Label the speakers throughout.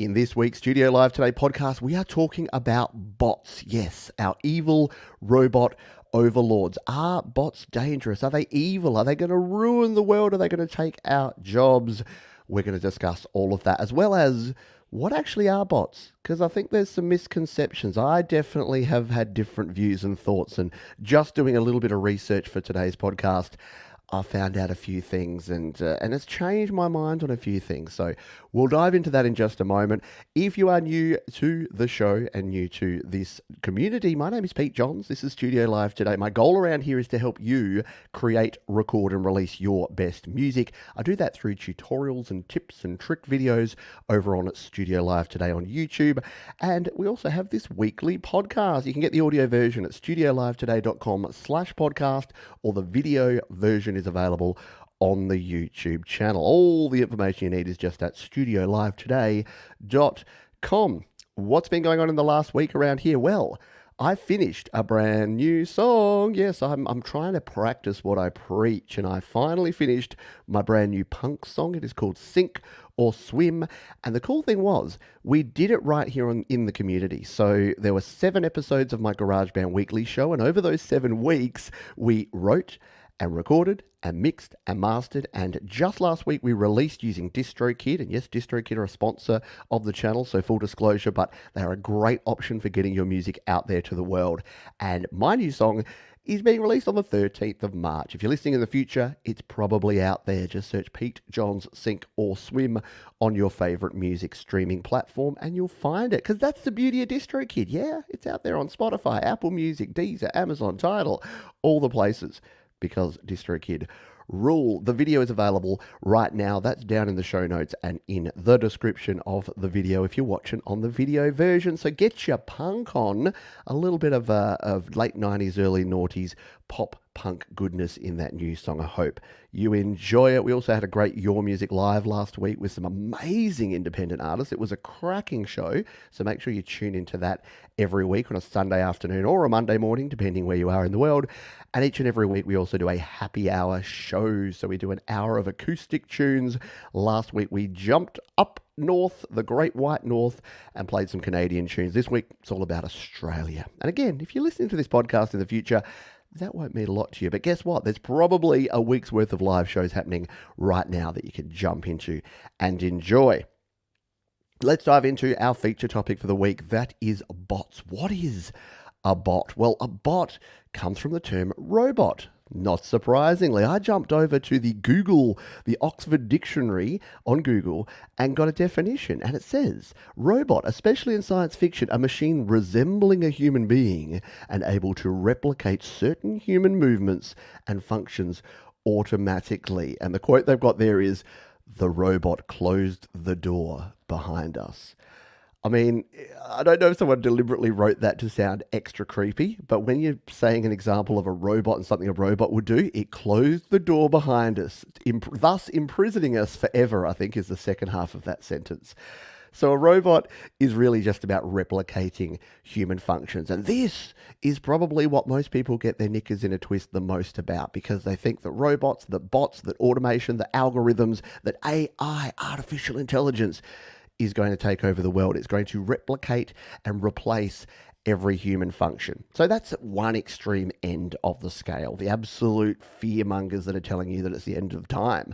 Speaker 1: In this week's Studio Live Today podcast, we are talking about bots. Yes, our evil robot overlords. Are bots dangerous? Are they evil? Are they going to ruin the world? Are they going to take our jobs? We're going to discuss all of that, as well as what actually are bots, because I think there's some misconceptions. I definitely have had different views and thoughts, and just doing a little bit of research for today's podcast, I found out a few things, and it's changed my mind on a few things. So we'll dive into that in just a moment. If you are new to the show and new to this community, my name is Pete Johns. This is Studio Live Today. My goal around here is to help you create, record, and release your best music. I do that through tutorials and tips and trick videos over on Studio Live Today on YouTube. And we also have this weekly podcast. You can get the audio version at studiolivetoday.com/podcast, or the video version is available on the YouTube channel. All the information you need is just at studiolivetoday.com. What's been going on in the last week around here? Well, I finished a brand new song. Yes, I'm trying to practice what I preach, and I finally finished my brand new punk song. It is called Sink or Swim, and the cool thing was we did it right here in the community. So there were 7 episodes of my GarageBand Weekly show, and over those 7 weeks we wrote and recorded and mixed and mastered, and just last week we released using DistroKid. And yes, DistroKid are a sponsor of the channel, so full disclosure, but they're a great option for getting your music out there to the world. And my new song is being released on the 13th of March. If you're listening in the future, it's probably out there. Just search Pete Johns Sink or Swim on your favorite music streaming platform and you'll find it, because that's the beauty of DistroKid. Yeah, it's out there on Spotify, Apple Music, Deezer, Amazon, Tidal, all the places, because DistroKid rule. The video is available right now. That's down in the show notes and in the description of the video if you're watching on the video version. So get your punk on. A little bit of late 90s, early noughties pop punk goodness in that new song. I hope you enjoy it. We also had a great Your Music Live last week with some amazing independent artists. It was a cracking show, so make sure you tune into that every week on a Sunday afternoon or a Monday morning, depending where you are in the world. And each and every week we also do a happy hour show, so we do an hour of acoustic tunes. Last week we jumped up north, the Great White North, and played some Canadian tunes. This week it's all about Australia. And again, if you're listening to this podcast in the future, that won't mean a lot to you. But guess what? There's probably a week's worth of live shows happening right now that you can jump into and enjoy. Let's dive into our feature topic for the week. That is bots. What is a bot? Well, a bot comes from the term robot. Not surprisingly, I jumped over to the Oxford Dictionary on Google, and got a definition. And it says, robot, especially in science fiction, a machine resembling a human being and able to replicate certain human movements and functions automatically. And the quote they've got there is, the robot closed the door behind us. I mean, I don't know if someone deliberately wrote that to sound extra creepy, but when you're saying an example of a robot and something a robot would do, it closed the door behind us, thus imprisoning us forever, I think is the second half of that sentence. So a robot is really just about replicating human functions. And this is probably what most people get their knickers in a twist the most about, because they think that robots, that bots, that automation, that algorithms, that AI, artificial intelligence, is going to take over the world. It's going to replicate and replace every human function. So that's at one extreme end of the scale, the absolute fearmongers that are telling you that it's the end of time.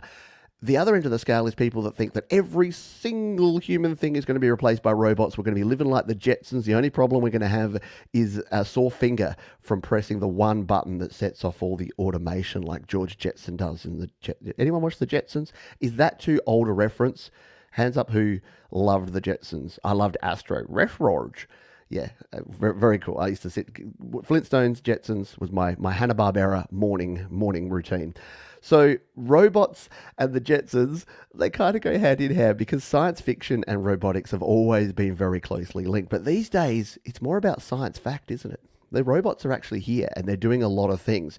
Speaker 1: The other end of the scale is people that think that every single human thing is going to be replaced by robots. We're going to be living like the Jetsons. The only problem we're going to have is a sore finger from pressing the one button that sets off all the automation like George Jetson does in the Anyone watch the Jetsons? Is that too old a reference? Hands up who loved the Jetsons. I loved Astro. Refrorge. Yeah, very cool. I used to sit... Flintstones, Jetsons was my Hanna-Barbera morning routine. So robots and the Jetsons, they kind of go hand in hand, because science fiction and robotics have always been very closely linked. But these days, it's more about science fact, isn't it? The robots are actually here, and they're doing a lot of things.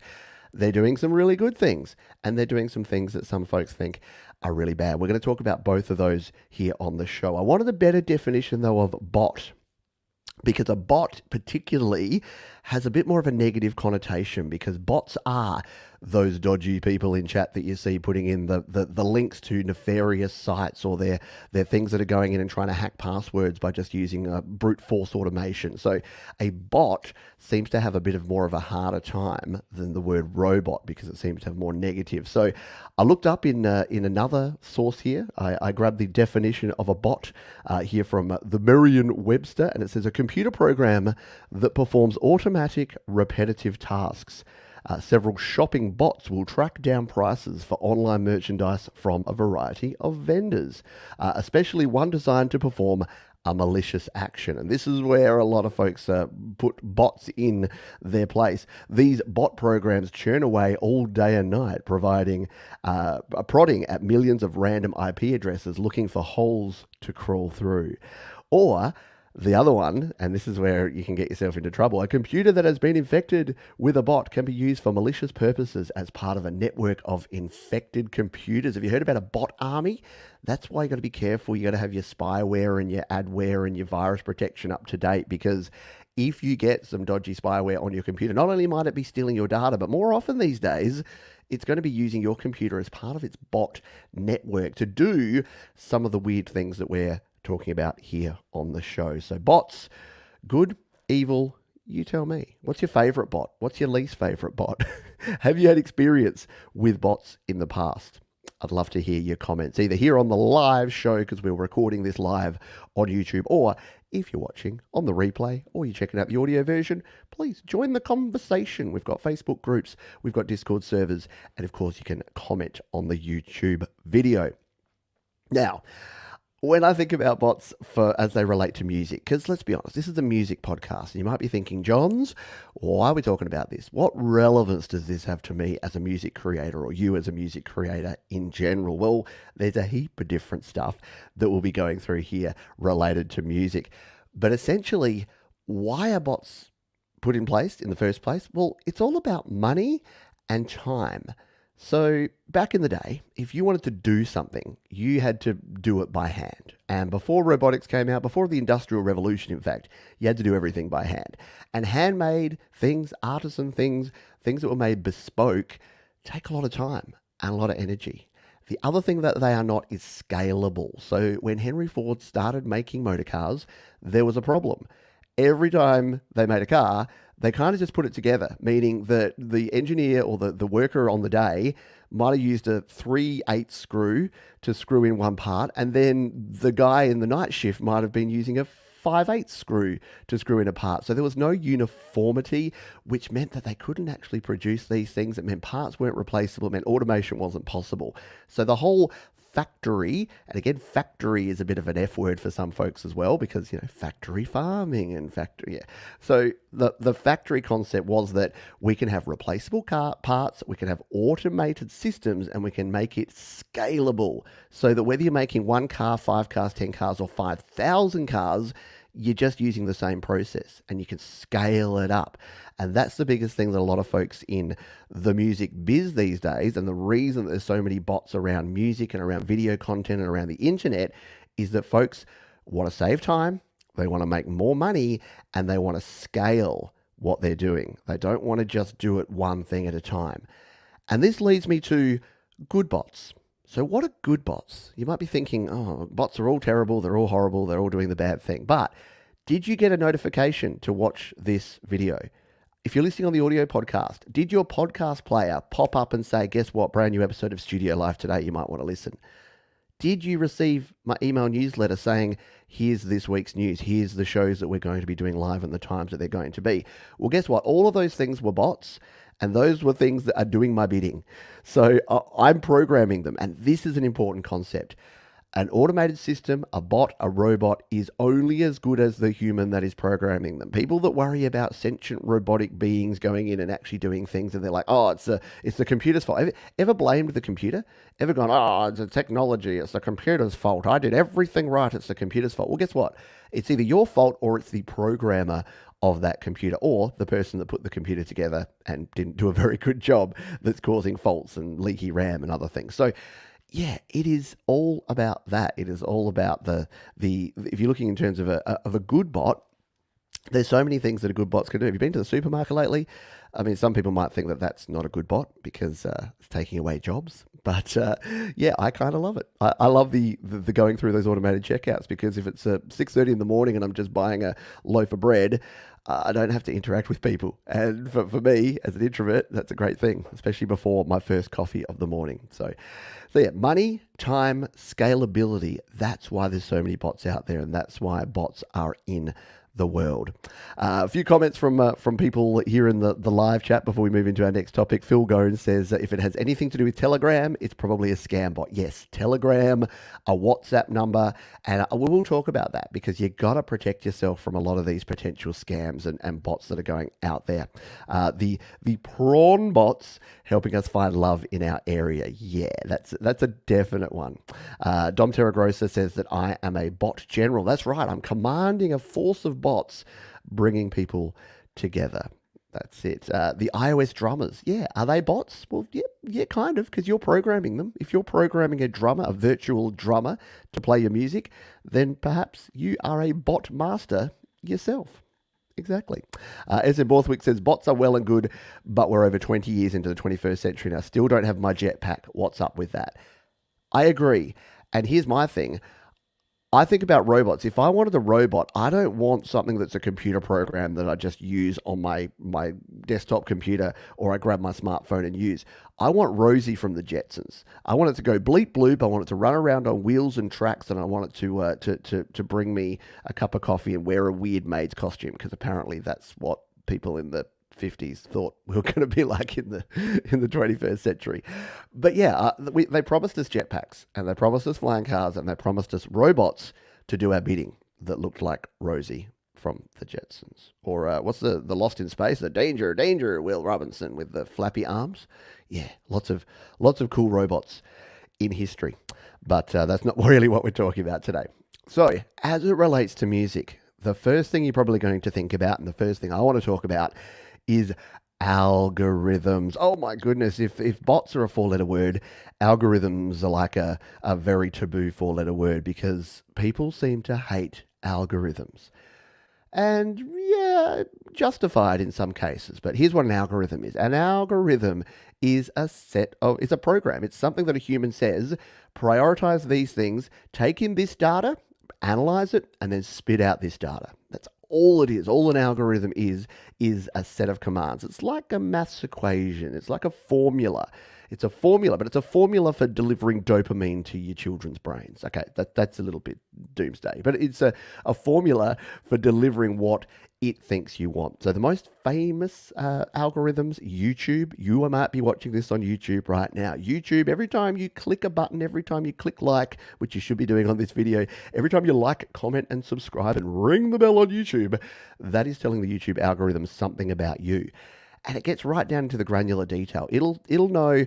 Speaker 1: They're doing some really good things, and they're doing some things that some folks think are really bad. We're going to talk about both of those here on the show. I wanted a better definition, though, of bot, because a bot particularly has a bit more of a negative connotation because bots are those dodgy people in chat that you see putting in the links to nefarious sites, or they're things that are going in and trying to hack passwords by just using brute force automation. So a bot seems to have a bit of more of a harder time than the word robot because it seems to have more negative. So I looked up in another source here. I grabbed the definition of a bot here from the Merriam-Webster, and it says a computer program that performs automatic repetitive tasks. Several shopping bots will track down prices for online merchandise from a variety of vendors, especially one designed to perform a malicious action. And this is where a lot of folks put bots in their place. These bot programs churn away all day and night, prodding at millions of random IP addresses looking for holes to crawl through. Or the other one, and this is where you can get yourself into trouble, a computer that has been infected with a bot can be used for malicious purposes as part of a network of infected computers. Have you heard about a bot army? That's why you got to be careful. You got to have your spyware and your adware and your virus protection up to date, because if you get some dodgy spyware on your computer, not only might it be stealing your data, but more often these days, it's going to be using your computer as part of its bot network to do some of the weird things that we're talking about here on the show. So bots, good, evil, you tell me. What's your favorite bot? What's your least favorite bot? Have you had experience with bots in the past? I'd love to hear your comments, either here on the live show, because we're recording this live on YouTube, or if you're watching on the replay or you're checking out the audio version, please join the conversation. We've got Facebook groups, we've got Discord servers, and of course you can comment on the YouTube video. Now, when I think about bots as they relate to music, because let's be honest, this is a music podcast, and you might be thinking, Johns, why are we talking about this? What relevance does this have to me as a music creator, or you as a music creator in general? Well, there's a heap of different stuff that we'll be going through here related to music. But essentially, why are bots put in place in the first place? Well, it's all about money and time. So back in the day, if you wanted to do something, you had to do it by hand. And before robotics came out, before the Industrial Revolution, in fact, you had to do everything by hand. And handmade things, artisan things, things that were made bespoke, take a lot of time and a lot of energy. The other thing that they are not is scalable. So when Henry Ford started making motor cars, there was a problem. Every time they made a car, they kind of just put it together, meaning that the engineer or the worker on the day might have used a 3/8 screw to screw in one part, and then the guy in the night shift might have been using a 5/8 screw to screw in a part. So there was no uniformity, which meant that they couldn't actually produce these things. It meant parts weren't replaceable. It meant automation wasn't possible. So the whole factory, and again, factory is a bit of an F word for some folks as well, because, factory farming and factory, yeah. So the factory concept was that we can have replaceable parts, we can have automated systems, and we can make it scalable, so that whether you're making 1 car, 5 cars, 10 cars, or 5,000 cars, you're just using the same process and you can scale it up. And that's the biggest thing that a lot of folks in the music biz these days, and the reason that there's so many bots around music and around video content and around the internet, is that folks want to save time, they want to make more money, and they want to scale what they're doing. They don't want to just do it one thing at a time. And this leads me to good bots. So what are good bots? You might be thinking, oh, bots are all terrible, they're all horrible, they're all doing the bad thing. But did you get a notification to watch this video? If you're listening on the audio podcast, did your podcast player pop up and say, guess what, brand new episode of Studio Life today, you might want to listen? Did you receive my email newsletter saying, here's this week's news, here's the shows that we're going to be doing live and the times that they're going to be? Well, guess what? All of those things were bots, and those were things that are doing my bidding. So I'm programming them, and this is an important concept. An automated system, a bot, a robot, is only as good as the human that is programming them. People that worry about sentient robotic beings going in and actually doing things, and they're like, oh, it's the computer's fault. Ever blamed the computer? Ever gone, oh, it's the technology, it's the computer's fault. I did everything right, it's the computer's fault. Well, guess what? It's either your fault or it's the programmer of that computer, or the person that put the computer together and didn't do a very good job that's causing faults and leaky RAM and other things. So yeah, it is all about that. It is all about the if you're looking in terms of a good bot, There's so many things that a good bots can do. Have you been to the supermarket lately? I mean, some people might think that that's not a good bot because it's taking away jobs. But yeah, I kind of love it. I love the going through those automated checkouts because if it's 6:30 in the morning and I'm just buying a loaf of bread, I don't have to interact with people. And for me, as an introvert, that's a great thing, especially before my first coffee of the morning. So yeah, money, time, scalability. That's why there's so many bots out there, and that's why bots are in the world. A few comments from people here in the live chat before we move into our next topic. Phil Gones says that if it has anything to do with Telegram, it's probably a scam bot. Yes, Telegram, a WhatsApp number, and we will talk about that because you got to protect yourself from a lot of these potential scams and bots that are going out there. The prawn bots helping us find love in our area. Yeah, that's a definite one. Dom Terragrosa says that I am a bot general. That's right. I'm commanding a force of bots bringing people together. That's it. The iOS drummers. Yeah, are they bots? Well, yeah, kind of, because you're programming them. If you're programming a drummer, a virtual drummer, to play your music, then perhaps you are a bot master yourself. Exactly. SM Borthwick says, bots are well and good, but we're over 20 years into the 21st century and I still don't have my jetpack. What's up with that? I agree. And here's my thing. I think about robots. If I wanted a robot, I don't want something that's a computer program that I just use on my desktop computer or I grab my smartphone and use. I want Rosie from the Jetsons. I want it to go bleep bloop. I want it to run around on wheels and tracks, and I want it to bring me a cup of coffee and wear a weird maid's costume because apparently that's what people in the 50s thought we were going to be like in the 21st century. But yeah, they promised us jetpacks and they promised us flying cars and they promised us robots to do our bidding that looked like Rosie from the Jetsons. Or what's the Lost in Space? The Danger, Will Robinson with the flappy arms. Yeah, lots of cool robots in history. But that's not really what we're talking about today. So, as it relates to music, the first thing you're probably going to think about, and the first thing I want to talk about, is algorithms. Oh my goodness, if bots are a four-letter word, algorithms are like a very taboo four-letter word because people seem to hate algorithms. And yeah, justified in some cases. But here's what an algorithm is. An algorithm is it's a program. It's something that a human says, prioritize these things, take in this data, analyze it, and then spit out this data. That's all it is. All an algorithm is a set of commands. It's like a maths equation. It's like a formula. It's a formula, but it's a formula for delivering dopamine to your children's brains. Okay, that's a little bit doomsday, but it's a formula for delivering what it thinks you want. So the most famous algorithms, YouTube, you might be watching this on YouTube right now. YouTube, every time you click a button, every time you click like, which you should be doing on this video, every time you like, comment, and subscribe and ring the bell on YouTube, that is telling the YouTube algorithm something about you. And it gets right down into the granular detail. It'll know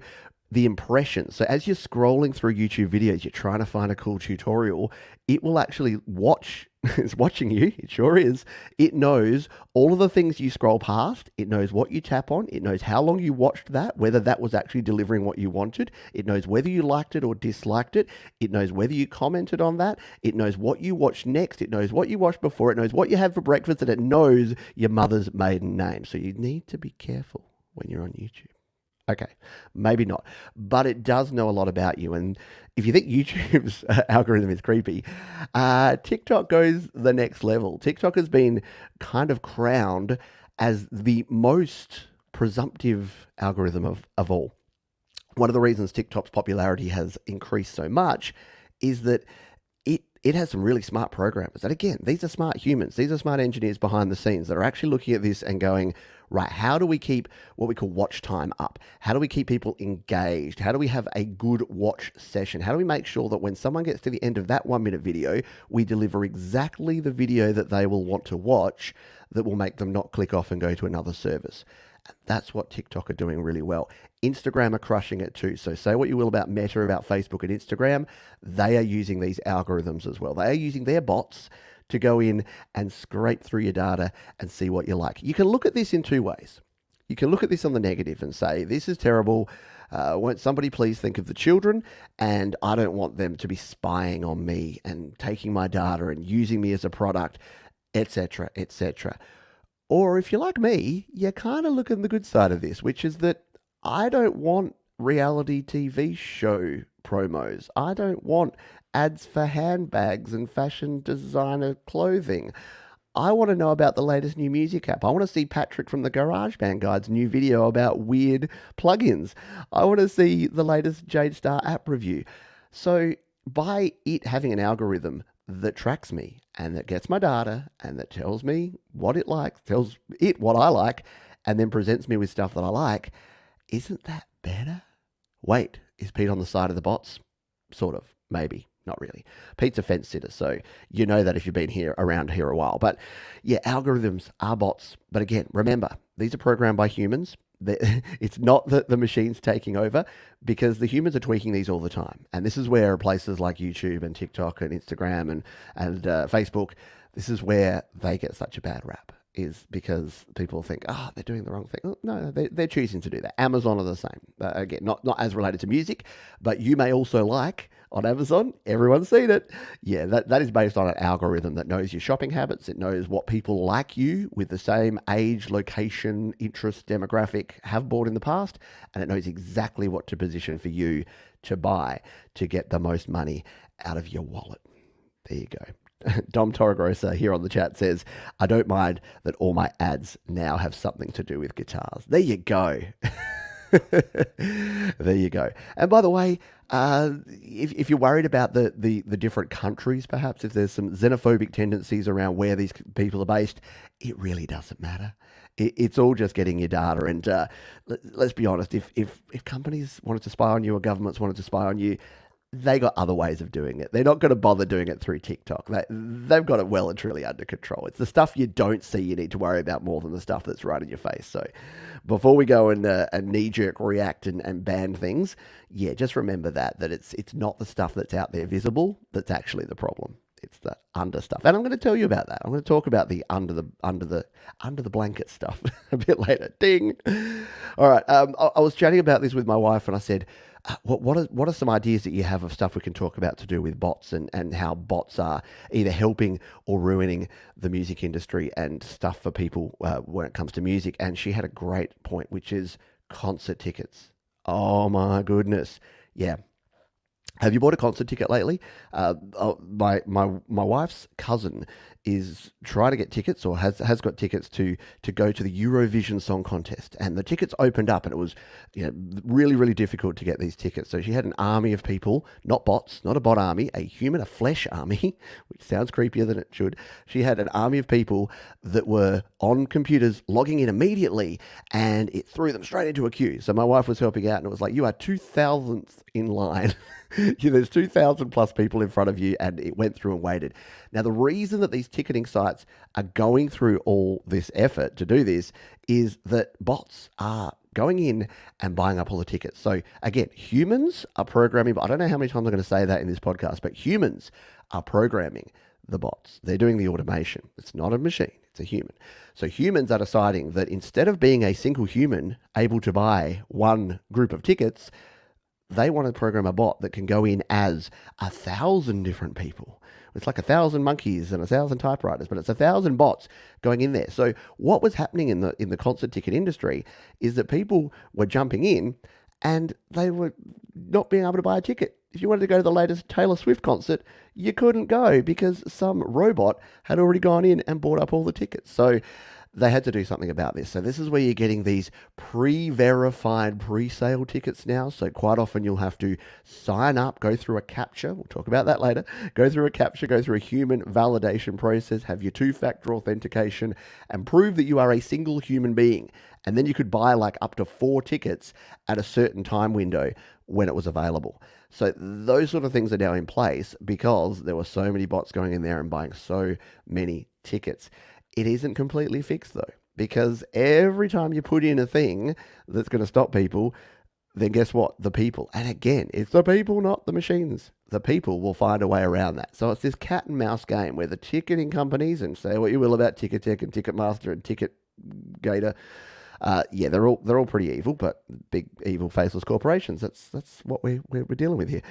Speaker 1: the impressions. So as you're scrolling through YouTube videos, you're trying to find a cool tutorial, it will actually watch. It's watching you. It sure is. It knows all of the things you scroll past. It knows what you tap on. It knows how long you watched that, whether that was actually delivering what you wanted. It knows whether you liked it or disliked it. It knows whether you commented on that. It knows what you watched next. It knows what you watched before. It knows what you had for breakfast, and it knows your mother's maiden name. So you need to be careful when you're on YouTube. Okay, maybe not, but it does know a lot about you. And if you think YouTube's algorithm is creepy, TikTok goes the next level. TikTok has been kind of crowned as the most presumptive algorithm of all. One of the reasons TikTok's popularity has increased so much is that it has some really smart programmers. And again, these are smart humans. These are smart engineers behind the scenes that are actually looking at this and going, right, how do we keep what we call watch time up? How do we keep people engaged? How do we have a good watch session? How do we make sure that when someone gets to the end of that 1 minute video, we deliver exactly the video that they will want to watch that will make them not click off and go to another service? And that's what TikTok are doing really well. Instagram are crushing it too. So say what you will about Meta, about Facebook and Instagram, they are using these algorithms as well. They are using their bots to go in and scrape through your data and see what you like. You can look at this in two ways. You can look at this on the negative and say, this is terrible. Won't somebody please think of the children? And I don't want them to be spying on me and taking my data and using me as a product. etc., etc. Or if you're like me, you're kind of looking the good side of this, which is that I don't want reality TV show promos. I don't want ads for handbags and fashion designer clothing. I want to know about the latest new music app. I want to see Patrick from the GarageBand Guide's new video about weird plugins. I want to see the latest Jade Star app review. So, by it having an algorithm that tracks me and that gets my data and that tells me what it likes, tells it what I like, and then presents me with stuff that I like, isn't that better? Wait, is Pete on the side of the bots? Sort of, maybe. Not really. Pete's a fence sitter, so you know that if you've been here around here a while. But yeah, algorithms are bots. But again, remember, these are programmed by humans. It's not that the machine's taking over, because the humans are tweaking these all the time. And this is where places like YouTube and TikTok and Instagram and Facebook, this is where they get such a bad rap, is because people think, they're doing the wrong thing. Oh, no, they're choosing to do that. Amazon are the same. Again, not as related to music, but you may also like on Amazon, everyone's seen it. Yeah, that is based on an algorithm that knows your shopping habits. It knows what people like you with the same age, location, interest, demographic have bought in the past, and it knows exactly what to position for you to buy to get the most money out of your wallet. There you go. Dom Torregrosa here on the chat says, I don't mind that all my ads now have something to do with guitars. There you go. There you go. And by the way, if you're worried about the different countries, perhaps if there's some xenophobic tendencies around where these people are based, it really doesn't matter. It's all just getting your data. And let's be honest, if companies wanted to spy on you or governments wanted to spy on you, they got other ways of doing it. They're not going to bother doing it through TikTok. They've got it well and truly under control. It's the stuff you don't see you need to worry about more than the stuff that's right in your face. So before we go and knee-jerk react and ban things, yeah, just remember that it's not the stuff that's out there visible that's actually the problem. It's the under stuff. And I'm going to tell you about that. I'm going to talk about the under the blanket stuff a bit later. Ding. All right. I was chatting about this with my wife and I said, what are some ideas that you have of stuff we can talk about to do with bots and how bots are either helping or ruining the music industry and stuff for people when it comes to music? And she had a great point, which is concert tickets. Oh my goodness. Yeah. Have you bought a concert ticket lately? My wife's cousin is trying to get tickets, or has got tickets to go to the Eurovision Song Contest, and the tickets opened up, and it was really really difficult to get these tickets. So she had an army of people, not bots, not a bot army, a flesh army, which sounds creepier than it should. She had an army of people that were on computers logging in immediately, and it threw them straight into a queue. So my wife was helping out, and it was like, you are 2000th in line. There's 2,000 plus people in front of you, and it went through and waited. Now, the reason that these ticketing sites are going through all this effort to do this is that bots are going in and buying up all the tickets. So again, humans are programming, but I don't know how many times I'm going to say that in this podcast, but humans are programming the bots. They're doing the automation. It's not a machine, it's a human. So humans are deciding that instead of being a single human able to buy one group of tickets, they want to program a bot that can go in as 1,000 different people. It's like 1,000 monkeys and 1,000 typewriters, but it's 1,000 bots going in there. So what was happening in the concert ticket industry is that people were jumping in and they were not being able to buy a ticket. If you wanted to go to the latest Taylor Swift concert, you couldn't go because some robot had already gone in and bought up all the tickets. So they had to do something about this. So this is where you're getting these pre-verified pre-sale tickets now. So quite often you'll have to sign up, go through a Captcha. We'll talk about that later. Go through a Captcha, go through a human validation process, have your two-factor authentication, and prove that you are a single human being. And then you could buy like up to 4 tickets at a certain time window when it was available. So those sort of things are now in place because there were so many bots going in there and buying so many tickets. It isn't completely fixed though, because every time you put in a thing that's going to stop people, then guess what? The people, and again, it's the people, not the machines. The people will find a way around that. So it's this cat and mouse game where the ticketing companies, and say what you will about Ticketek and Ticketmaster and Ticketgator, they're all pretty evil, but big evil faceless corporations. That's what we're dealing with here.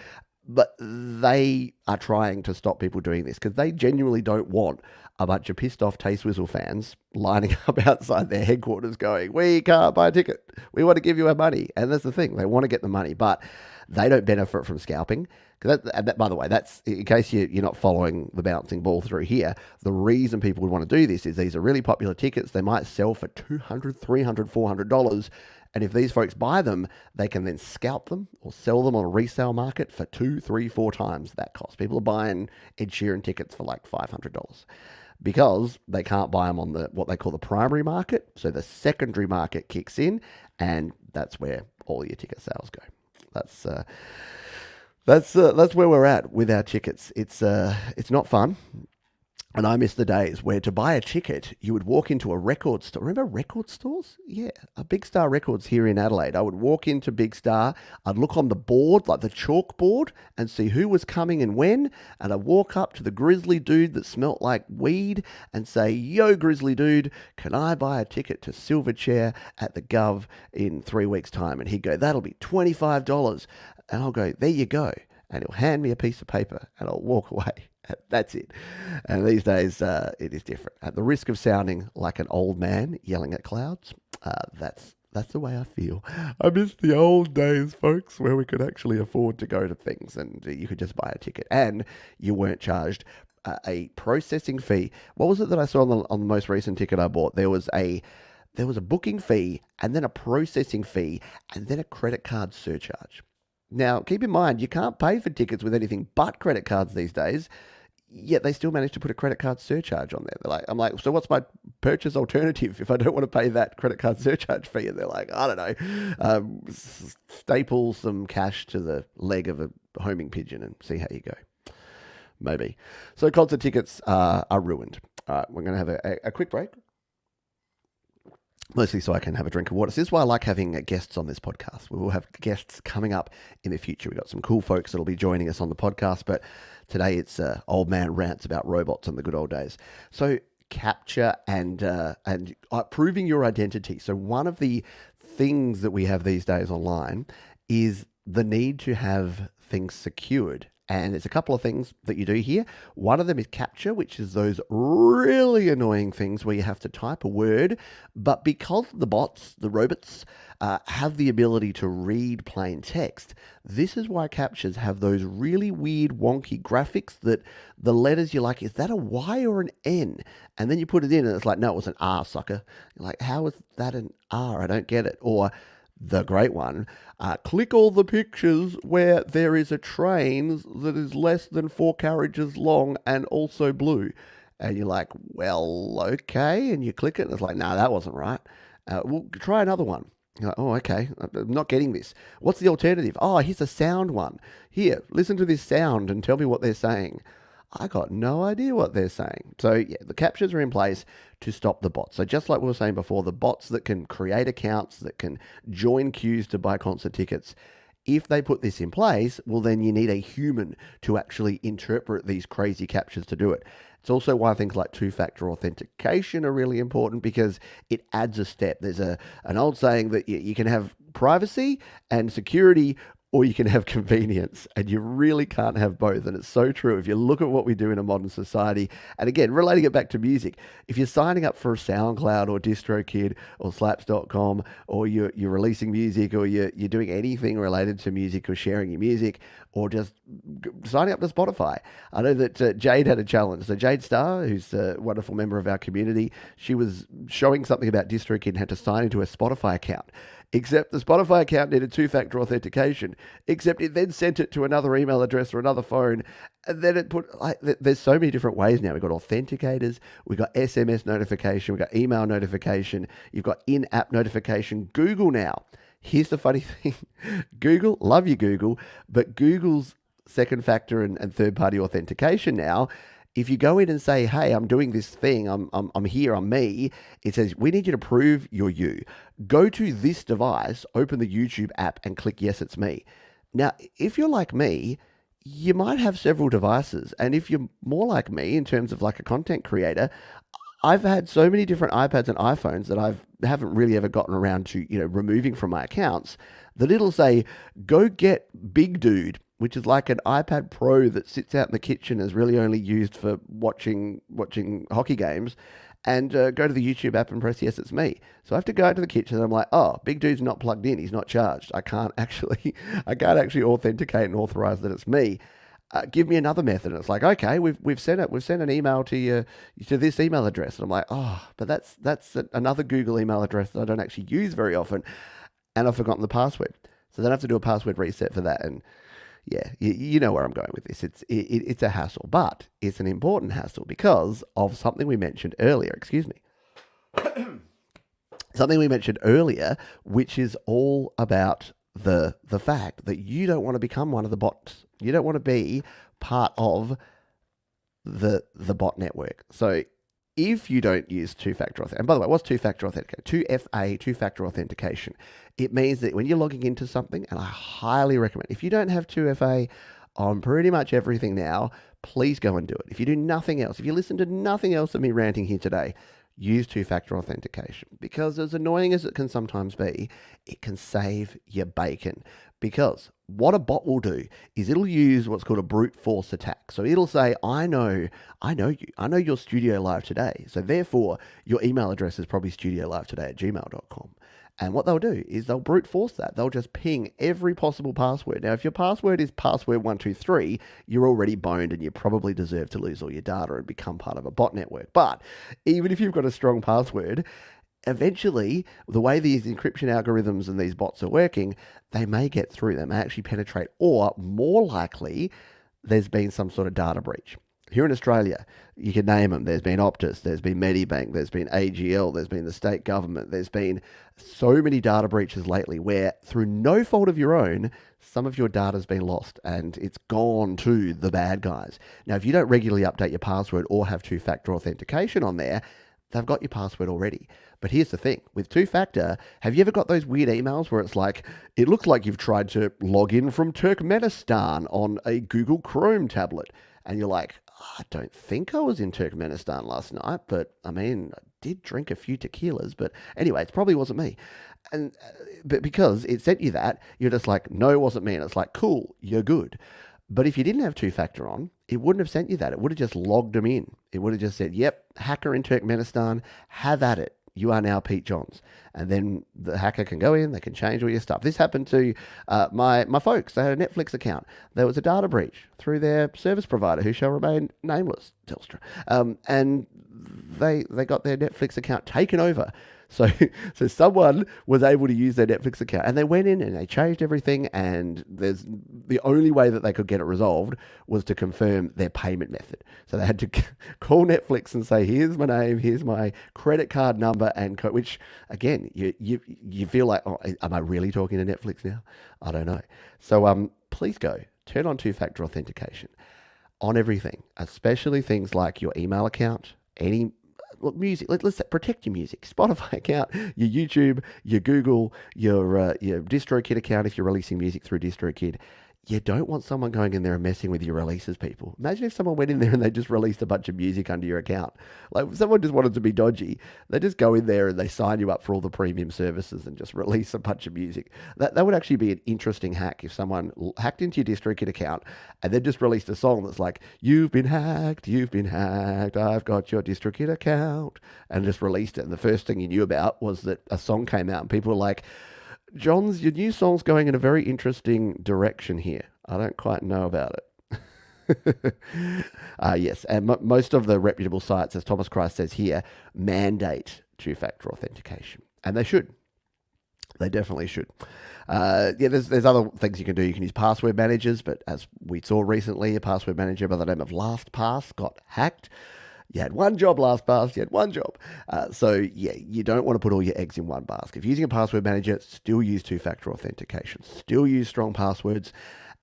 Speaker 1: But they are trying to stop people doing this because they genuinely don't want a bunch of pissed off Taste Whistle fans lining up outside their headquarters going, we can't buy a ticket. We want to give you our money. And that's the thing. They want to get the money, but they don't benefit from scalping. By the way, that's in case you're not following the bouncing ball through here. The reason people would want to do this is these are really popular tickets. They might sell for $200, $300, $400. And if these folks buy them, they can then scalp them or sell them on a resale market for 2, 3, 4 times that cost. People are buying Ed Sheeran tickets for like $500 because they can't buy them on what they call the primary market. So the secondary market kicks in, and that's where all your ticket sales go. That's where we're at with our tickets. It's not fun. And I miss the days where to buy a ticket, you would walk into a record store. Remember record stores? Yeah, a Big Star Records here in Adelaide. I would walk into Big Star. I'd look on the board, like the chalkboard, and see who was coming and when. And I'd walk up to the grizzly dude that smelt like weed and say, yo, grizzly dude, can I buy a ticket to Silverchair at the Gov in 3 weeks' time? And he'd go, that'll be $25. And I'll go, there you go. And he'll hand me a piece of paper and I'll walk away. That's it. And these days, it is different. At the risk of sounding like an old man yelling at clouds, that's the way I feel. I miss the old days, folks, where we could actually afford to go to things and you could just buy a ticket and you weren't charged a processing fee. What was it that I saw on the most recent ticket I bought? There was a booking fee and then a processing fee and then a credit card surcharge. Now, keep in mind, you can't pay for tickets with anything but credit cards these days, yet they still manage to put a credit card surcharge on there. I'm like, so what's my purchase alternative if I don't want to pay that credit card surcharge fee? And they're like, I don't know, staple some cash to the leg of a homing pigeon and see how you go. Maybe. So concert tickets are ruined. All right, we're going to have a quick break. Mostly so I can have a drink of water. This is why I like having guests on this podcast. We will have guests coming up in the future. We've got some cool folks that'll be joining us on the podcast, but today it's old man rants about robots and the good old days. So Captcha and proving your identity. So one of the things that we have these days online is the need to have things secured. And there's a couple of things that you do here. One of them is Captcha, which is those really annoying things where you have to type a word. But because the bots, the robots, have the ability to read plain text, this is why Captchas have those really weird, wonky graphics that the letters you're like, is that a Y or an N? And then you put it in and it's like, no, it was an R, sucker. You're like, how is that an R? I don't get it. Or the great one, click all the pictures where there is a train that is less than 4 carriages long and also blue. And you're like, well, okay. And you click it and it's like, no, that wasn't right. We'll try another one. You're like, oh, okay. I'm not getting this. What's the alternative? Oh, here's a sound one. Here, listen to this sound and tell me what they're saying. I got no idea what they're saying. So yeah, the captchas are in place to stop the bots. So just like we were saying before, the bots that can create accounts, that can join queues to buy concert tickets, if they put this in place, well, then you need a human to actually interpret these crazy captchas to do it. It's also why things like two-factor authentication are really important because it adds a step. There's an old saying that you can have privacy and security, or you can have convenience, and you really can't have both. And it's so true. If you look at what we do in a modern society, and again, relating it back to music, if you're signing up for SoundCloud or DistroKid or Slaps.com, or you're releasing music, or you're doing anything related to music or sharing your music, or just signing up to Spotify. I know that Jade had a challenge. So Jade Starr, who's a wonderful member of our community, she was showing something about DistroKid and had to sign into a Spotify account. Except the Spotify account needed two-factor authentication, except it then sent it to another email address or another phone. And then it put, there's so many different ways now. We've got authenticators, we've got SMS notification, we've got email notification, you've got in-app notification. Google now. Here's the funny thing. Google, love you Google, but Google's second factor and third-party authentication now, if you go in and say, hey, I'm doing this thing, I'm here, I'm me, it says, we need you to prove you're you. Go to this device, open the YouTube app and click, yes, it's me. Now, if you're like me, you might have several devices. And if you're more like me in terms of like a content creator, I've had so many different iPads and iPhones that I haven't really ever gotten around to, removing from my accounts, that it'll say, go get Big Dude which is like an iPad Pro that sits out in the kitchen, is really only used for watching hockey games, and go to the YouTube app and press yes, it's me. So I have to go out to the kitchen and I'm like, oh, big dude's not plugged in, he's not charged. I can't actually authenticate and authorize that it's me. Give me another method. And it's like, okay, we've sent an email to you to this email address. And I'm like, oh, but that's another Google email address that I don't actually use very often, and I've forgotten the password. So then I have to do a password reset for that. And yeah, you know where I'm going with this. It's a hassle, but it's an important hassle because of something we mentioned earlier. Excuse me. Something we mentioned earlier, which is all about the fact that you don't want to become one of the bots. You don't want to be part of the bot network. So if you don't use two-factor authentication, and by the way, what's two-factor authentication? 2FA, two-factor authentication. It means that when you're logging into something, and I highly recommend, if you don't have 2FA on pretty much everything now, please go and do it. If you do nothing else, if you listen to nothing else of me ranting here today, use two-factor authentication, because as annoying as it can sometimes be, it can save your bacon. Because what a bot will do is it'll use what's called a brute force attack. So it'll say, I know you. I know you're Studio Live Today. So therefore, your email address is probably studiolivetoday@gmail.com. And what they'll do is they'll brute force that. They'll just ping every possible password. Now, if your password is password123, you're already boned and you probably deserve to lose all your data and become part of a bot network. But even if you've got a strong password, eventually, the way these encryption algorithms and these bots are working, they may get through. They may actually penetrate, or more likely, there's been some sort of data breach. Here in Australia, you can name them. There's been Optus, there's been Medibank, there's been AGL, there's been the state government. There's been so many data breaches lately where, through no fault of your own, some of your data's been lost and it's gone to the bad guys. Now, if you don't regularly update your password or have two-factor authentication on there, they've got your password already. But here's the thing. With two-factor, have you ever got those weird emails where it's like, it looks like you've tried to log in from Turkmenistan on a Google Chrome tablet? And you're like, I don't think I was in Turkmenistan last night, but I mean, I did drink a few tequilas. But anyway, it probably wasn't me. And but because it sent you that, you're just like, no, it wasn't me. And it's like, cool, you're good. But if you didn't have two-factor on, it wouldn't have sent you that. It would have just logged them in. It would have just said, yep, hacker in Turkmenistan, have at it. You are now Pete Johns. And then the hacker can go in, they can change all your stuff. This happened to my folks. They had a Netflix account. There was a data breach through their service provider, who shall remain nameless, Telstra. And they got their Netflix account taken over. So someone was able to use their Netflix account, and they went in and they changed everything, and the only way that they could get it resolved was to confirm their payment method. So they had to call Netflix and say, here's my name, here's my credit card number, and code, which, again, you feel like, oh, am I really talking to Netflix now? I don't know. So please go, turn on two-factor authentication on everything, especially things like your email account, look, music. Let's say, protect your music. Spotify account, your YouTube, your Google, your DistroKid account if you're releasing music through DistroKid. You don't want someone going in there and messing with your releases, people. Imagine if someone went in there and they just released a bunch of music under your account. Like, if someone just wanted to be dodgy, they just go in there and they sign you up for all the premium services and just release a bunch of music. That would actually be an interesting hack if someone hacked into your DistroKid account and then just released a song that's like, you've been hacked, I've got your DistroKid account, and just released it. And the first thing you knew about was that a song came out and people were like, Johns, your new song's going in a very interesting direction here. I don't quite know about it. Yes, and most of the reputable sites, as Thomas Christ says here, mandate two-factor authentication. And they should. They definitely should. There's other things you can do. You can use password managers, but as we saw recently, a password manager by the name of LastPass got hacked. You had one job, LastPass, you had one job. You don't want to put all your eggs in one basket. If you're using a password manager, still use two-factor authentication. Still use strong passwords.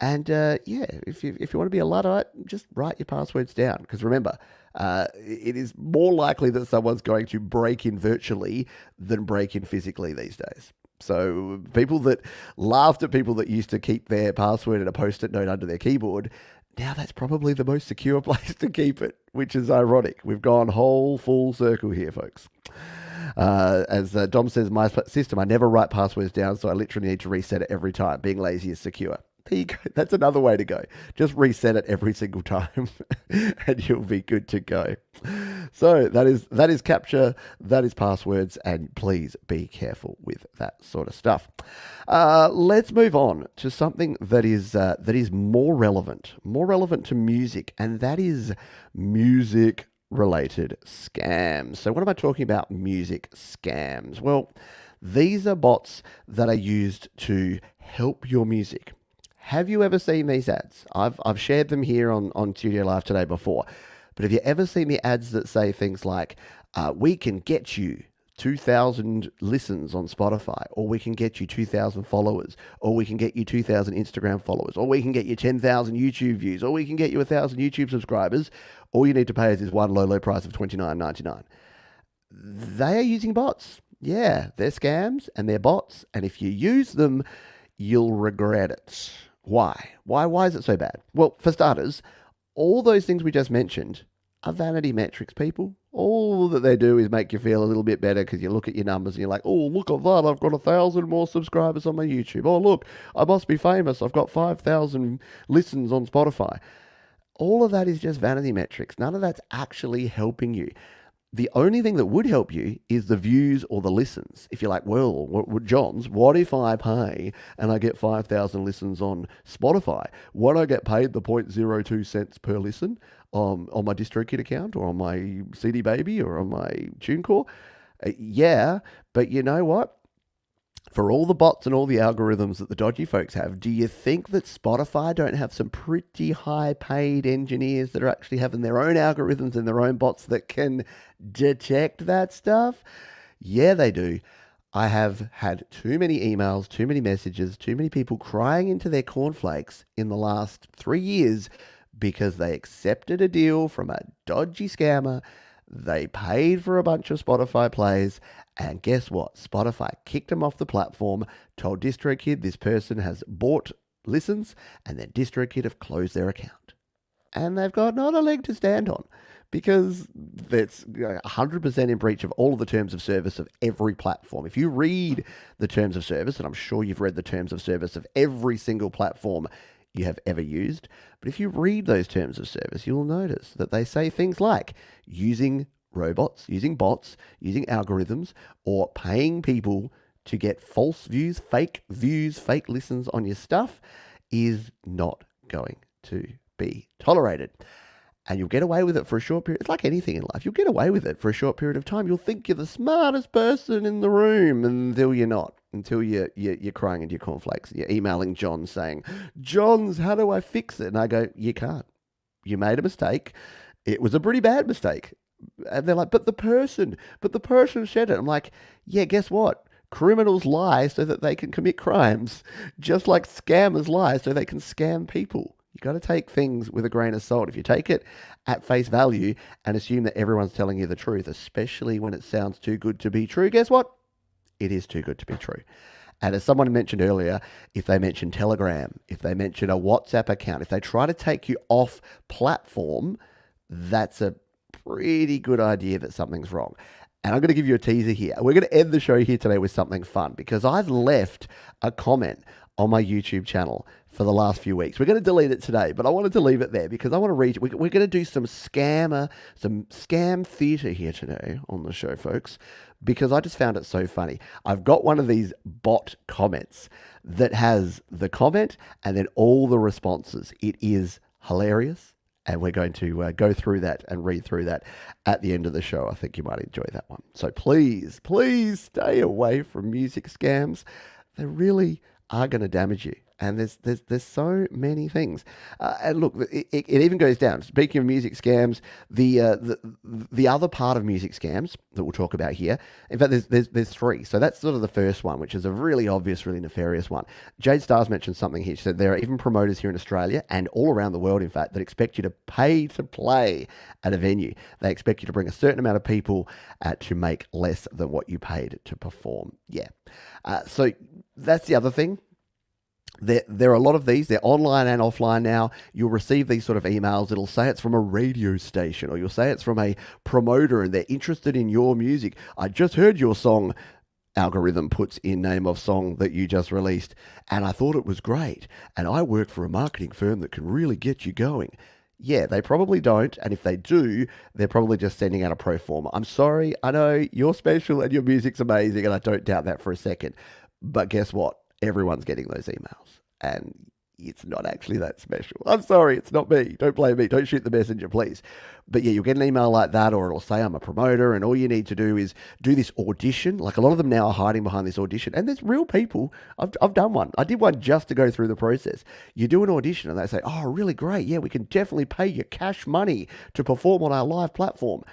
Speaker 1: And if you want to be a Luddite, just write your passwords down. Because remember, it is more likely that someone's going to break in virtually than break in physically these days. So people that laughed at people that used to keep their password in a Post-it note under their keyboard, now that's probably the most secure place to keep it, which is ironic. We've gone whole full circle here, folks. As Dom says, my system, I never write passwords down, so I literally need to reset it every time. Being lazy is secure. There you go. That's another way to go. Just reset it every single time and you'll be good to go. So that is Captcha, that is passwords, and please be careful with that sort of stuff. Let's move on to something that is more relevant to music, and that is music related scams. So what am I talking about? Music scams. Well, these are bots that are used to help your music. Have you ever seen these ads? I've shared them here on Studio Live today before. But have you ever seen the ads that say things like, we can get you 2,000 listens on Spotify, or we can get you 2,000 followers, or we can get you 2,000 Instagram followers, or we can get you 10,000 YouTube views, or we can get you 1,000 YouTube subscribers. All you need to pay is this one low price of $29.99. They are using bots. Yeah, they're scams and they're bots. And if you use them, you'll regret it. Why? Why is it so bad? Well, for starters, all those things we just mentioned are vanity metrics, people. All that they do is make you feel a little bit better because you look at your numbers and you're like, oh, look at that, I've got 1,000 more subscribers on my YouTube. Oh, look, I must be famous. I've got 5,000 listens on Spotify. All of that is just vanity metrics. None of that's actually helping you. The only thing that would help you is the views or the listens. If you're like, well, Johns, what if I pay and I get 5,000 listens on Spotify? Won't I get paid the 0.02 cents per listen on my DistroKid account or on my CD Baby or on my TuneCore? Yeah, but you know what? For all the bots and all the algorithms that the dodgy folks have, do you think that Spotify don't have some pretty high-paid engineers that are actually having their own algorithms and their own bots that can detect that stuff? Yeah, they do. I have had too many emails, too many messages, too many people crying into their cornflakes in the last 3 years because they accepted a deal from a dodgy scammer. They paid for a bunch of Spotify plays, and guess what? Spotify kicked them off the platform, told DistroKid this person has bought listens, and then DistroKid have closed their account. And they've got not a leg to stand on because that's 100% in breach of all of the terms of service of every platform. If you read the terms of service, and I'm sure you've read the terms of service of every single platform you have ever used, but if you read those terms of service, you'll notice that they say things like using robots, using bots, using algorithms, or paying people to get false views, fake listens on your stuff is not going to be tolerated. And you'll get away with it for a short period. It's like anything in life. You'll get away with it for a short period of time. You'll think you're the smartest person in the room until you're not. Until you're crying into your cornflakes. You're emailing John saying, Johns, how do I fix it? And I go, you can't. You made a mistake. It was a pretty bad mistake. And they're like, but the person said it. I'm like, yeah, guess what? Criminals lie so that they can commit crimes, just like scammers lie so they can scam people. You got to take things with a grain of salt. If you take it at face value and assume that everyone's telling you the truth, especially when it sounds too good to be true, guess what? It is too good to be true. And as someone mentioned earlier, if they mention Telegram, if they mention a WhatsApp account, if they try to take you off platform, that's a pretty good idea that something's wrong. And I'm going to give you a teaser here. We're going to end the show here today with something fun because I've left a comment on my YouTube channel for the last few weeks. We're going to delete it today, but I wanted to leave it there because I want to read it. We're going to do some scam theater here today on the show, folks, because I just found it so funny. I've got one of these bot comments that has the comment and then all the responses. It is hilarious. And we're going to go through that and read through that at the end of the show. I think you might enjoy that one. So please stay away from music scams. They really are going to damage you. And there's so many things. And look, it even goes down. Speaking of music scams, the other part of music scams that we'll talk about here, in fact, there's three. So that's sort of the first one, which is a really obvious, really nefarious one. Jade Stars mentioned something here. She said there are even promoters here in Australia and all around the world, in fact, that expect you to pay to play at a venue. They expect you to bring a certain amount of people to make less than what you paid to perform. Yeah. So that's the other thing. There are a lot of these. They're online and offline now. You'll receive these sort of emails. It'll say it's from a radio station or you'll say it's from a promoter and they're interested in your music. I just heard your song. algorithm puts in name of song that you just released, and I thought it was great, and I work for a marketing firm that can really get you going. Yeah, they probably don't, and if they do, they're probably just sending out a pro forma. I'm sorry, I know you're special and your music's amazing, and I don't doubt that for a second. But guess what? Everyone's getting those emails, and it's not actually that special. I'm sorry, it's not me. Don't blame me. Don't shoot the messenger, please. But yeah, you'll get an email like that, or it'll say I'm a promoter, and all you need to do is do this audition. Like a lot of them now are hiding behind this audition, and there's real people. I've done one. I did one just to go through the process. You do an audition, and they say, "Oh, really great. Yeah, we can definitely pay you cash money to perform on our live platform."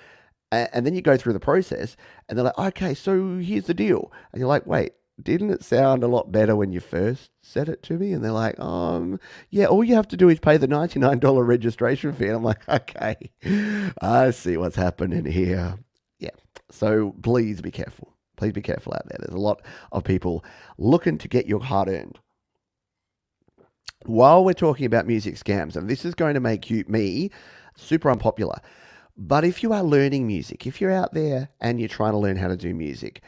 Speaker 1: And then you go through the process, and they're like, "Okay, so here's the deal," and you're like, "Wait." Didn't it sound a lot better when you first said it to me? And they're like, yeah, all you have to do is pay the $99 registration fee. And I'm like, okay, I see what's happening here. Yeah. So please be careful. Please be careful out there. There's a lot of people looking to get your hard earned. While we're talking about music scams, and this is going to make me super unpopular, but if you are learning music, if you're out there and you're trying to learn how to do music,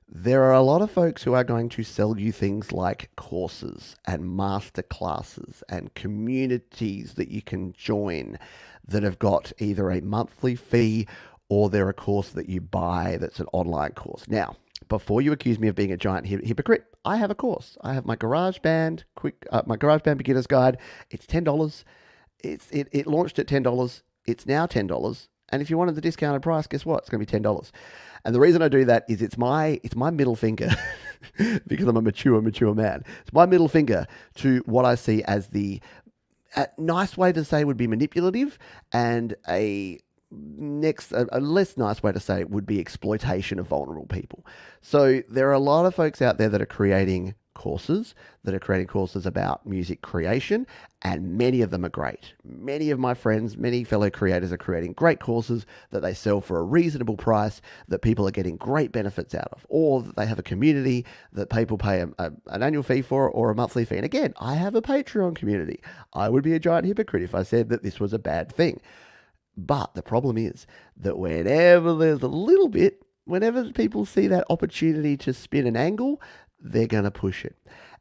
Speaker 1: there are a lot of folks who are going to sell you things like courses and master classes and communities that you can join that have got either a monthly fee or they're a course that you buy that's an online course. Now, before you accuse me of being a giant hypocrite, I have a course. I have my GarageBand my GarageBand Beginner's Guide. It's $10. It launched at $10. It's now $10. And if you wanted the discounted price, guess what? It's going to be $10. And the reason I do that is it's my middle finger because I'm a mature man. It's my middle finger to what I see as a nice way to say would be manipulative, and a less nice way to say it would be exploitation of vulnerable people. So there are a lot of folks out there that are creating courses about music creation, and many of them are great. Many of my friends, many fellow creators are creating great courses that they sell for a reasonable price that people are getting great benefits out of, or that they have a community that people pay an annual fee for or a monthly fee. And again, I have a Patreon community. I would be a giant hypocrite if I said that this was a bad thing. But the problem is that whenever people see that opportunity to spin an angle, they're going to push it.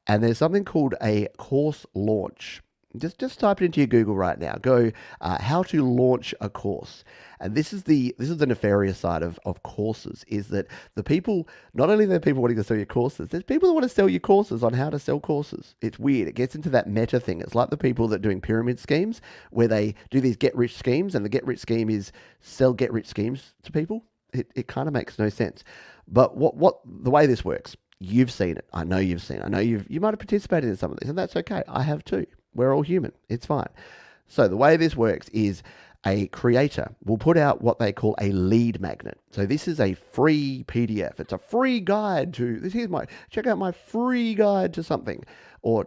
Speaker 1: And there's something called a course launch. Just type it into your Google right now. Go how to launch a course. And this is the nefarious side of courses, is that the people, not only the people wanting to sell you courses, there's people that want to sell you courses on how to sell courses. It's weird. It gets into that meta thing. It's like the people that are doing pyramid schemes where they do these get-rich schemes, and the get-rich scheme is sell get-rich schemes to people. It kind of makes no sense. But what the way this works, you've seen it. I know you've seen it. I know you might have participated in some of this, and that's okay. I have too. We're all human. It's fine. So the way this works is a creator will put out what they call a lead magnet. So this is a free PDF. It's a free guide to check out my free guide to something, or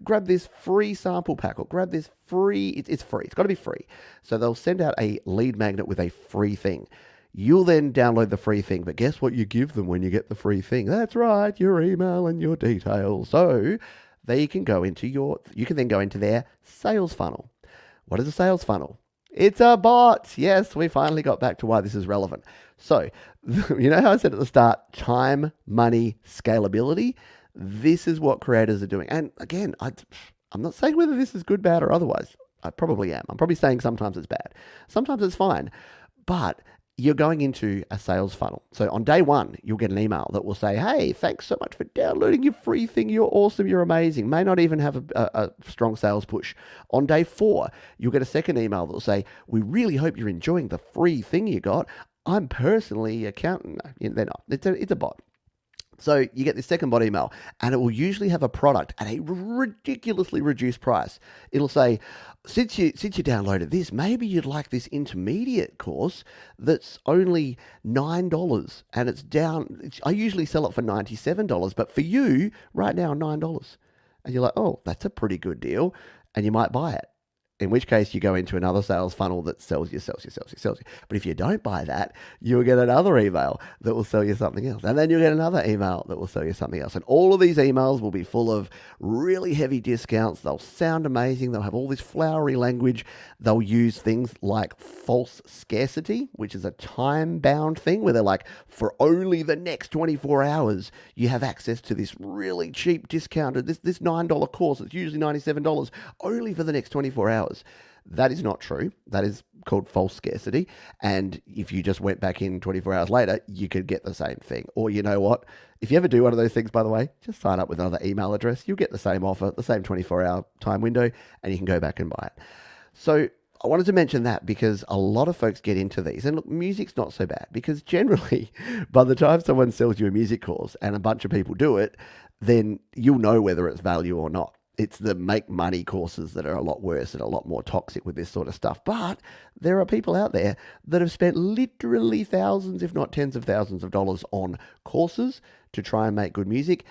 Speaker 1: grab this free sample pack, or grab this free. It's free. It's got to be free. So they'll send out a lead magnet with a free thing. You'll then download the free thing, but guess what you give them when you get the free thing? That's right, your email and your details. So you can then go into their sales funnel. What is a sales funnel? It's a bot. Yes, we finally got back to why this is relevant. So, you know how I said at the start, time, money, scalability? This is what creators are doing. And again, I'm not saying whether this is good, bad, or otherwise. I probably am. I'm probably saying sometimes it's bad. Sometimes it's fine. But you're going into a sales funnel. So on day one, you'll get an email that will say, hey, thanks so much for downloading your free thing. You're awesome. You're amazing. May not even have a strong sales push. On day 4, you'll get a second email that will say, we really hope you're enjoying the free thing you got. I'm personally accountant. No, they're not. It's a bot. So you get this second bot email, and it will usually have a product at a ridiculously reduced price. It'll say, since you downloaded this, maybe you'd like this intermediate course that's only $9, and it's down. I usually sell it for $97, but for you right now, $9. And you're like, oh, that's a pretty good deal, and you might buy it. in which case you go into another sales funnel that sells you. But if you don't buy that, you'll get another email that will sell you something else. And then you'll get another email that will sell you something else. And all of these emails will be full of really heavy discounts. They'll sound amazing. They'll have all this flowery language. They'll use things like false scarcity, which is a time-bound thing where they're like, for only the next 24 hours, you have access to this really cheap discounted, this $9 course. It's usually $97, only for the next 24 hours. That is not true. That is called false scarcity. And if you just went back in 24 hours later, you could get the same thing. Or you know what? If you ever do one of those things, by the way, just sign up with another email address. You'll get the same offer, the same 24-hour time window, and you can go back and buy it. So I wanted to mention that because a lot of folks get into these. And look, music's not so bad because generally, by the time someone sells you a music course and a bunch of people do it, then you'll know whether it's value or not. It's the make money courses that are a lot worse and a lot more toxic with this sort of stuff. But there are people out there that have spent literally thousands, if not tens of thousands of dollars on courses to try and make good music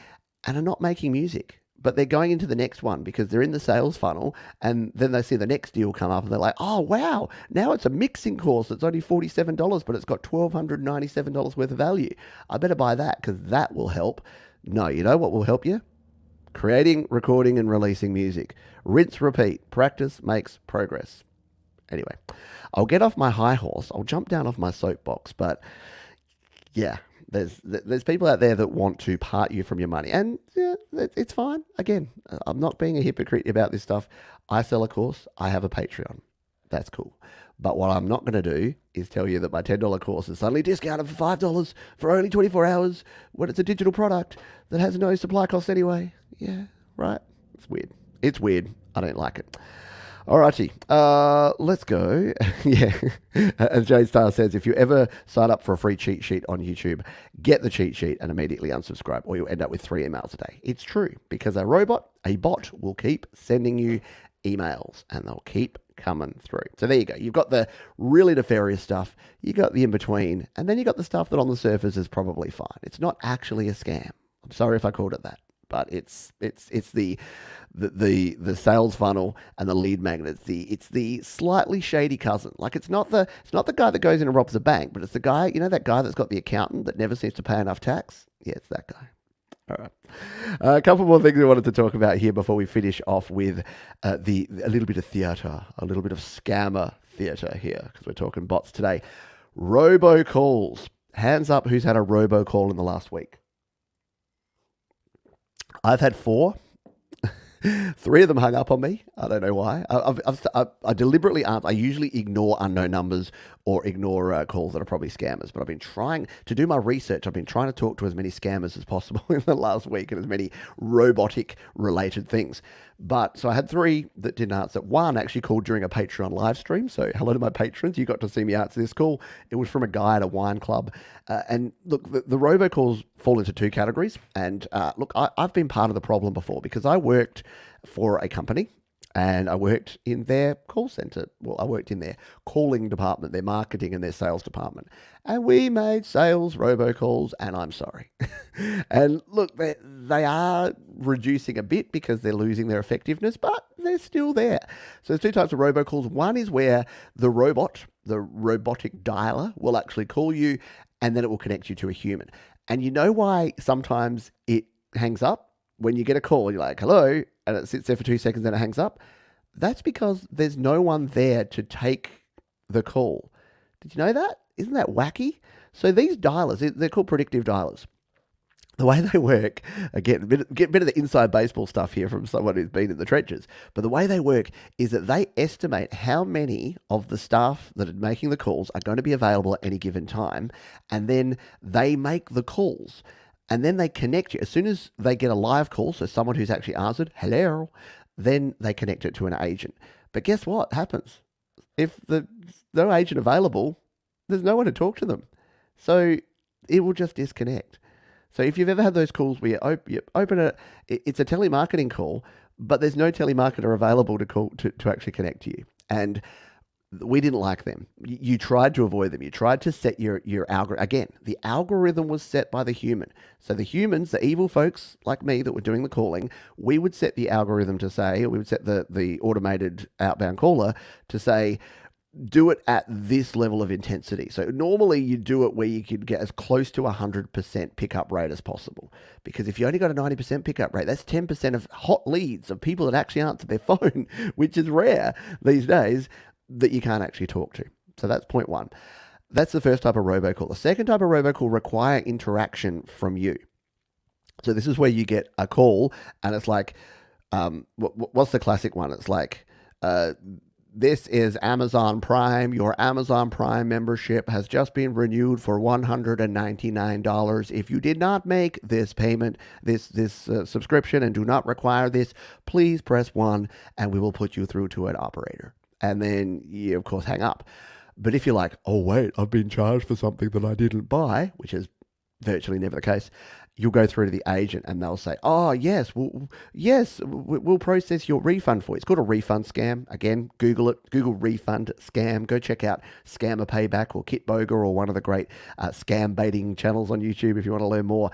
Speaker 1: and are not making music. But they're going into the next one because they're in the sales funnel and then they see the next deal come up and they're like, oh, wow, now it's a mixing course that's only $47, but it's got $1,297 worth of value. I better buy that because that will help. No, you know what will help you? Creating, recording, and releasing music. Rinse, repeat. Practice makes progress. Anyway, I'll get off my high horse. I'll jump down off my soapbox. But yeah, there's people out there that want to part you from your money. And yeah, it's fine. Again, I'm not being a hypocrite about this stuff. I sell a course. I have a Patreon. That's cool. But what I'm not going to do is tell you that my $10 course is suddenly discounted for $5 for only 24 hours when it's a digital product that has no supply cost anyway. Yeah, right. It's weird. It's weird. I don't like it. Alrighty, let's go. Yeah, as Jay Star says, if you ever sign up for a free cheat sheet on YouTube, get the cheat sheet and immediately unsubscribe or you'll end up with 3 emails a day. It's true because a bot will keep sending you emails and they'll keep coming through. So there you go. You've got the really nefarious stuff, you got the in-between, and then you got the stuff that on the surface is probably fine. It's not actually a scam. I'm sorry if I called it that. But it's the sales funnel and the lead magnet. It's the slightly shady cousin. Like it's not the guy that goes in and robs a bank, but it's the guy, you know, that guy that's got the accountant that never seems to pay enough tax. Yeah, it's that guy. All right. A couple more things we wanted to talk about here before we finish off with a little bit of theatre, a little bit of scammer theatre here, because we're talking bots today. Robo calls. Hands up, who's had a robo call in the last week? I've had 4. 3 of them hung up on me. I don't know why. I deliberately aren't. I usually ignore unknown numbers or ignore calls that are probably scammers. But I've been trying to do my research. I've been trying to talk to as many scammers as possible in the last week and as many robotic related things. But so I had 3 that didn't answer. 1 actually called during a Patreon live stream. So hello to my patrons. You got to see me answer this call. It was from a guy at a wine club. And look, the robocalls fall into 2 categories. And look, I've been part of the problem before because I worked for a company and I worked in their call center. Well, I worked in their calling department, their marketing and their sales department. And we made sales robocalls, and I'm sorry. And look, they are reducing a bit because they're losing their effectiveness, but they're still there. So there's 2 types of robocalls. One is where the robotic dialer will actually call you and then it will connect you to a human. And you know why sometimes it hangs up? When you get a call, you're like, hello, and it sits there for 2 seconds and it hangs up. That's because there's no one there to take the call. Did you know that? Isn't that wacky? So these dialers, they're called predictive dialers. The way they work, again, get a bit of the inside baseball stuff here from someone who's been in the trenches, but the way they work is that they estimate how many of the staff that are making the calls are going to be available at any given time, and then they make the calls. And then they connect you. As soon as they get a live call, so someone who's actually answered, hello, then they connect it to an agent. But guess what happens? If there's no agent available, there's no one to talk to them. So it will just disconnect. So if you've ever had those calls where you open it's a telemarketing call, but there's no telemarketer available to call to actually connect to you. And We didn't like them. You tried to avoid them. You tried to set your algorithm. Again, the algorithm was set by the human. So the humans, the evil folks like me that were doing the calling, we would set the algorithm to say, we would set the automated outbound caller to say, do it at this level of intensity. So normally you do it where you could get as close to 100% pickup rate as possible. Because if you only got a 90% pickup rate, that's 10% of hot leads of people that actually answer their phone, which is rare these days, that you can't actually talk to. So that's point one. That's the first type of robocall. The second type of robocall require interaction from you. So this is where you get a call and it's like, what's the classic one? It's like, this is Amazon Prime. Your Amazon Prime membership has just been renewed for $199. If you did not make this payment, this subscription, and do not require this, please press 1 and we will put you through to an operator. And then you, of course, hang up. But if you're like, oh, wait, I've been charged for something that I didn't buy, which is virtually never the case, you'll go through to the agent and they'll say, oh, yes, we'll process your refund for you. It's called a refund scam. Again, Google it. Google refund scam. Go check out Scammer Payback or Kitboga or one of the great scam baiting channels on YouTube if you want to learn more.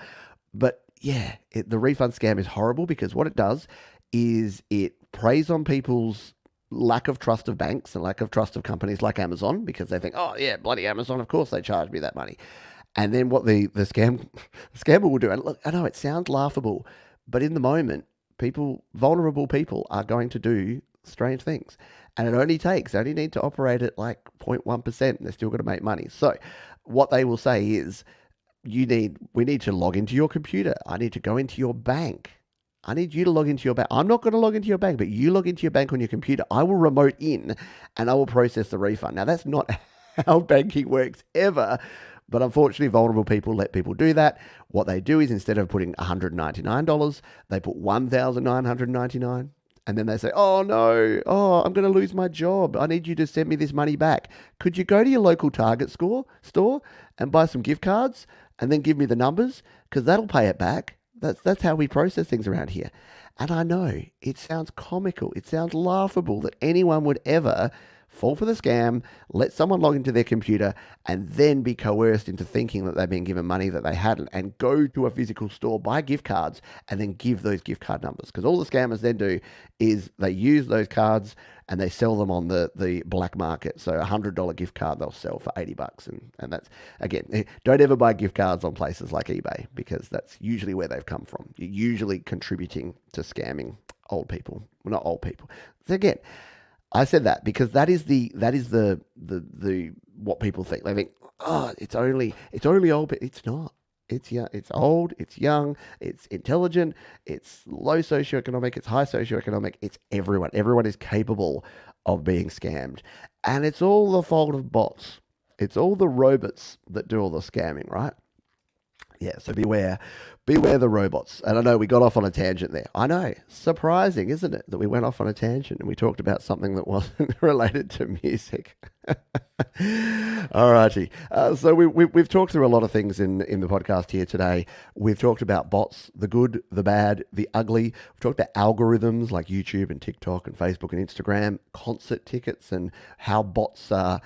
Speaker 1: But yeah, the refund scam is horrible because what it does is it preys on people's lack of trust of banks and lack of trust of companies like Amazon because they think, oh, yeah, bloody Amazon, of course they charge me that money. And then what the scammer will do, and look, I know it sounds laughable, but in the moment, vulnerable people are going to do strange things. And it only need to operate at like 0.1%, and they're still going to make money. So what they will say is, we need to log into your computer. I need to go into your bank. I need you to log into your bank. I'm not going to log into your bank, but you log into your bank on your computer. I will remote in and I will process the refund. Now, that's not how banking works ever. But unfortunately, vulnerable people let people do that. What they do is instead of putting $199, they put $1,999. And then they say, oh no, I'm going to lose my job. I need you to send me this money back. Could you go to your local Target store and buy some gift cards and then give me the numbers? Because that'll pay it back. That's how we process things around here. And I know it sounds comical. It sounds laughable that anyone would ever fall for the scam, let someone log into their computer, and then be coerced into thinking that they've been given money that they hadn't, and go to a physical store, buy gift cards, and then give those gift card numbers. Because all the scammers then do is they use those cards and they sell them on the black market. So $100 gift card they'll sell for $80. And that's, again, don't ever buy gift cards on places like eBay because that's usually where they've come from. You're usually contributing to scamming old people. Well, not old people. So again, I said that because that is the what people think. They think, oh, it's only old, but it's not. It's young, it's old, it's young, it's intelligent, it's low socioeconomic, it's high socioeconomic, it's everyone. Everyone is capable of being scammed. And it's all the fault of bots. It's all the robots that do all the scamming, right? Yeah, so beware the robots. And I know we got off on a tangent there. I know, surprising, isn't it, that we went off on a tangent and we talked about something that wasn't related to music. All righty. So we've talked through a lot of things in the podcast here today. We've talked about bots, the good, the bad, the ugly. We've talked about algorithms like YouTube and TikTok and Facebook and Instagram, concert tickets and how bots are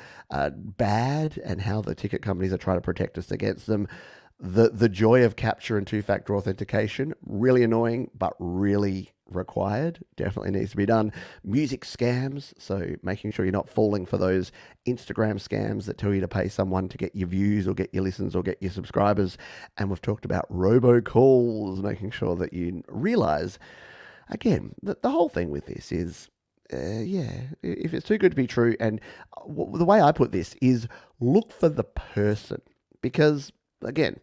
Speaker 1: bad and how the ticket companies are trying to protect us against them. The joy of Captcha and two-factor authentication, really annoying, but really required. Definitely needs to be done. Music scams, so making sure you're not falling for those Instagram scams that tell you to pay someone to get your views or get your listens or get your subscribers. And we've talked about Robo Calls, making sure that you realize, again, that the whole thing with this is, if it's too good to be true, and the way I put this is look for the person, because again,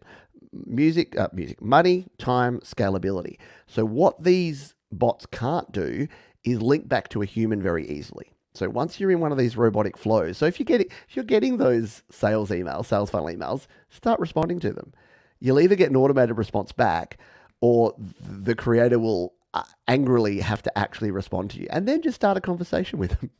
Speaker 1: music, money, time, scalability. So what these bots can't do is link back to a human very easily. So once you're in one of these robotic flows, so if you're getting those sales funnel emails, start responding to them. You'll either get an automated response back, or the creator will angrily have to actually respond to you, and then just start a conversation with them.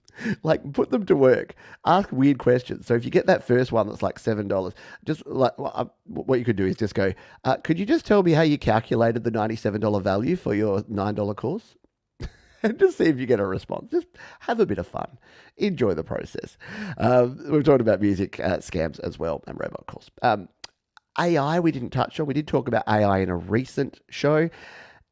Speaker 1: Like, put them to work. Ask weird questions. So if you get that first one that's like $7, just like what you could do is just go, could you just tell me how you calculated the $97 value for your $9 course? and just see if you get a response. Just have a bit of fun. Enjoy the process. We've talked about music scams as well and Robo Calls. AI we didn't touch on. We did talk about AI in a recent show.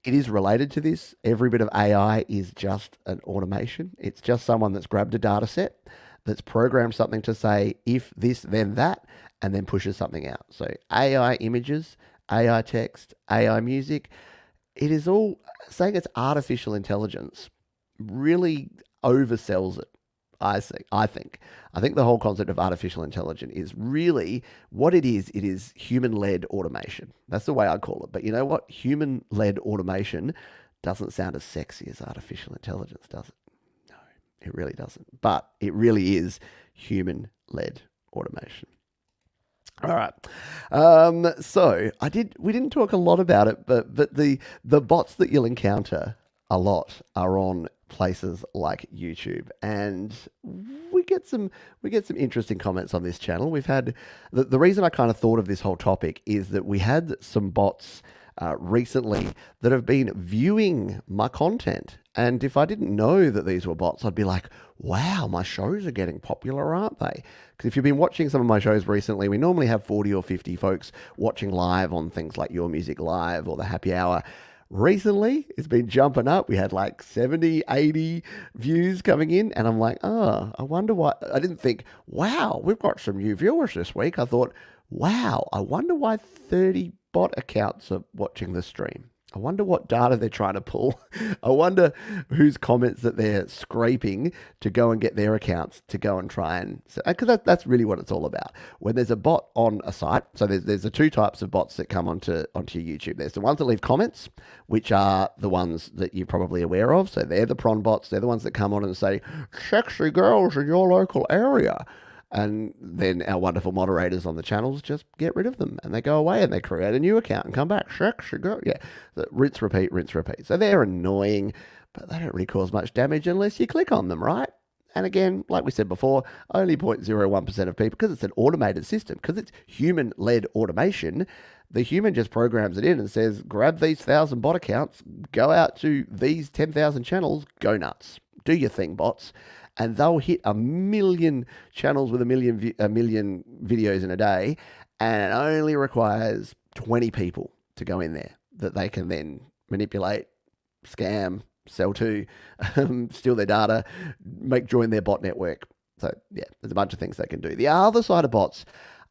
Speaker 1: It is related to this. Every bit of AI is just an automation. It's just someone that's grabbed a data set, that's programmed something to say, if this, then that, and then pushes something out. So AI images, AI text, AI music, it is all saying it's artificial intelligence really oversells it. I think the whole concept of artificial intelligence is really what it is. It is human-led automation. That's the way I call it. But you know what? Human-led automation doesn't sound as sexy as artificial intelligence, does it? No, it really doesn't. But it really is human-led automation. All right. So we didn't talk a lot about it, but the bots that you'll encounter a lot are on places like YouTube, and we get some interesting comments on this channel. We've had the reason I kind of thought of this whole topic is that we had some bots recently that have been viewing my content, and if I didn't know that these were bots, I'd be like, wow, my shows are getting popular, aren't they? Because if you've been watching some of my shows recently, we normally have 40 or 50 folks watching live on things like Your Music Live or the Happy Hour. Recently, it's been jumping up. We had like 70, 80 views coming in, and I'm like, oh, I wonder why. I didn't think, wow, we've got some new viewers this week. I thought, wow, I wonder why 30 bot accounts are watching the stream. I wonder what data they're trying to pull. I wonder whose comments that they're scraping to go and get their accounts to go and try and... Because that's really what it's all about. When there's a bot on a site, so there's the two types of bots that come onto your YouTube. There's the ones that leave comments, which are the ones that you're probably aware of. So they're the prawn bots. They're the ones that come on and say, sexy girls in your local area. And then our wonderful moderators on the channels just get rid of them, and they go away and they create a new account and come back. Sexy girl. Yeah. Rinse, repeat, rinse, repeat. So they're annoying, but they don't really cause much damage unless you click on them, right? And again, like we said before, only 0.01% of people, because it's an automated system, because it's human-led automation, the human just programs it in and says, grab these 1,000 bot accounts, go out to these 10,000 channels, go nuts. Do your thing, bots. And they'll hit 1 million channels with 1 million videos in a day, and it only requires 20 people to go in there that they can then manipulate, scam, sell to, steal their data, join their bot network. So yeah, there's a bunch of things they can do. The other side of bots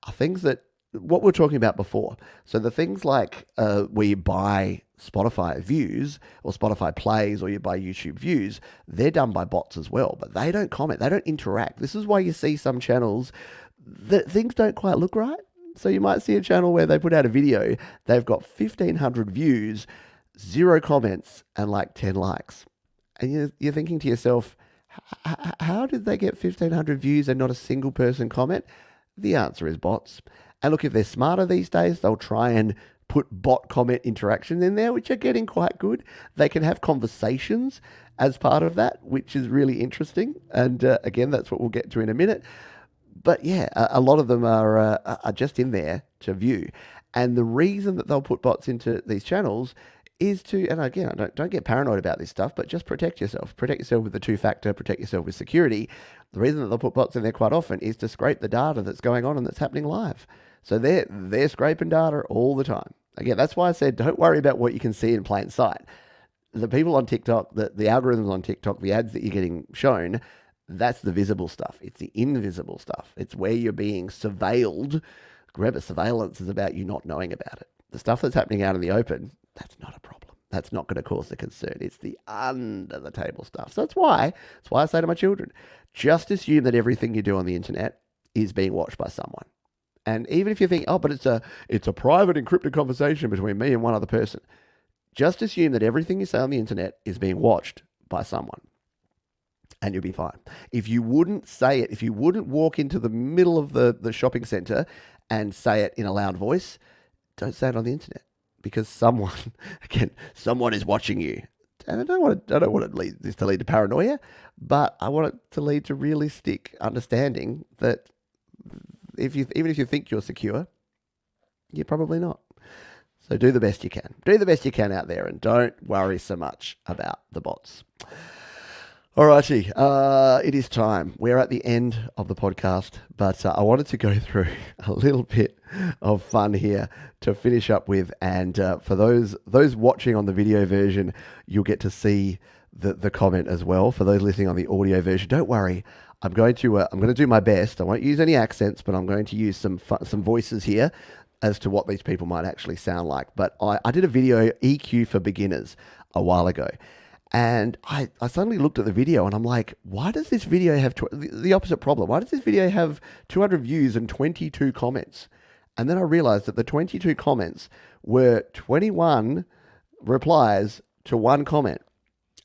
Speaker 1: are things that what we were talking about before. So the things like where you buy Spotify views or Spotify plays, or you buy YouTube views, they're done by bots as well, but they don't comment, they don't interact. This is why you see some channels that things don't quite look right. So you might see a channel where they put out a video, they've got 1,500 views, 0 comments, and like 10 likes. And you're thinking to yourself, how did they get 1,500 views and not a single person comment? The answer is bots. And look, if they're smarter these days, they'll try and put bot comment interaction in there, which are getting quite good. They can have conversations as part of that, which is really interesting. And again, that's what we'll get to in a minute. But yeah, a lot of them are just in there to view. And the reason that they'll put bots into these channels is to, and again, don't get paranoid about this stuff, but just protect yourself. Protect yourself with the 2-factor, protect yourself with security. The reason that they'll put bots in there quite often is to scrape the data that's going on and that's happening live. So they're scraping data all the time. Again, that's why I said don't worry about what you can see in plain sight. The people on TikTok, the algorithms on TikTok, the ads that you're getting shown, that's the visible stuff. It's the invisible stuff. It's where you're being surveilled. Remember, surveillance is about you not knowing about it. The stuff that's happening out in the open, that's not a problem. That's not going to cause the concern. It's the under the table stuff. So that's why I say to my children, just assume that everything you do on the internet is being watched by someone. And even if you think, oh, but it's a private encrypted conversation between me and one other person, just assume that everything you say on the internet is being watched by someone, and you'll be fine. If you wouldn't say it, if you wouldn't walk into the middle of the shopping center and say it in a loud voice, don't say it on the internet, because someone is watching you. And I don't want this to lead to paranoia, but I want it to lead to realistic understanding that even if you think you're secure, you're probably not. So do the best you can. Do the best you can out there and don't worry so much about the bots. Alrighty, it is time. We're at the end of the podcast, but I wanted to go through a little bit of fun here to finish up with. And for those watching on the video version, you'll get to see the comment as well. For those listening on the audio version, don't worry. I'm going to do my best. I won't use any accents, but I'm going to use some voices here as to what these people might actually sound like. But I did a video EQ for beginners a while ago. And I suddenly looked at the video and I'm like, why does this video have the opposite problem? Why does this video have 200 views and 22 comments? And then I realized that the 22 comments were 21 replies to one comment.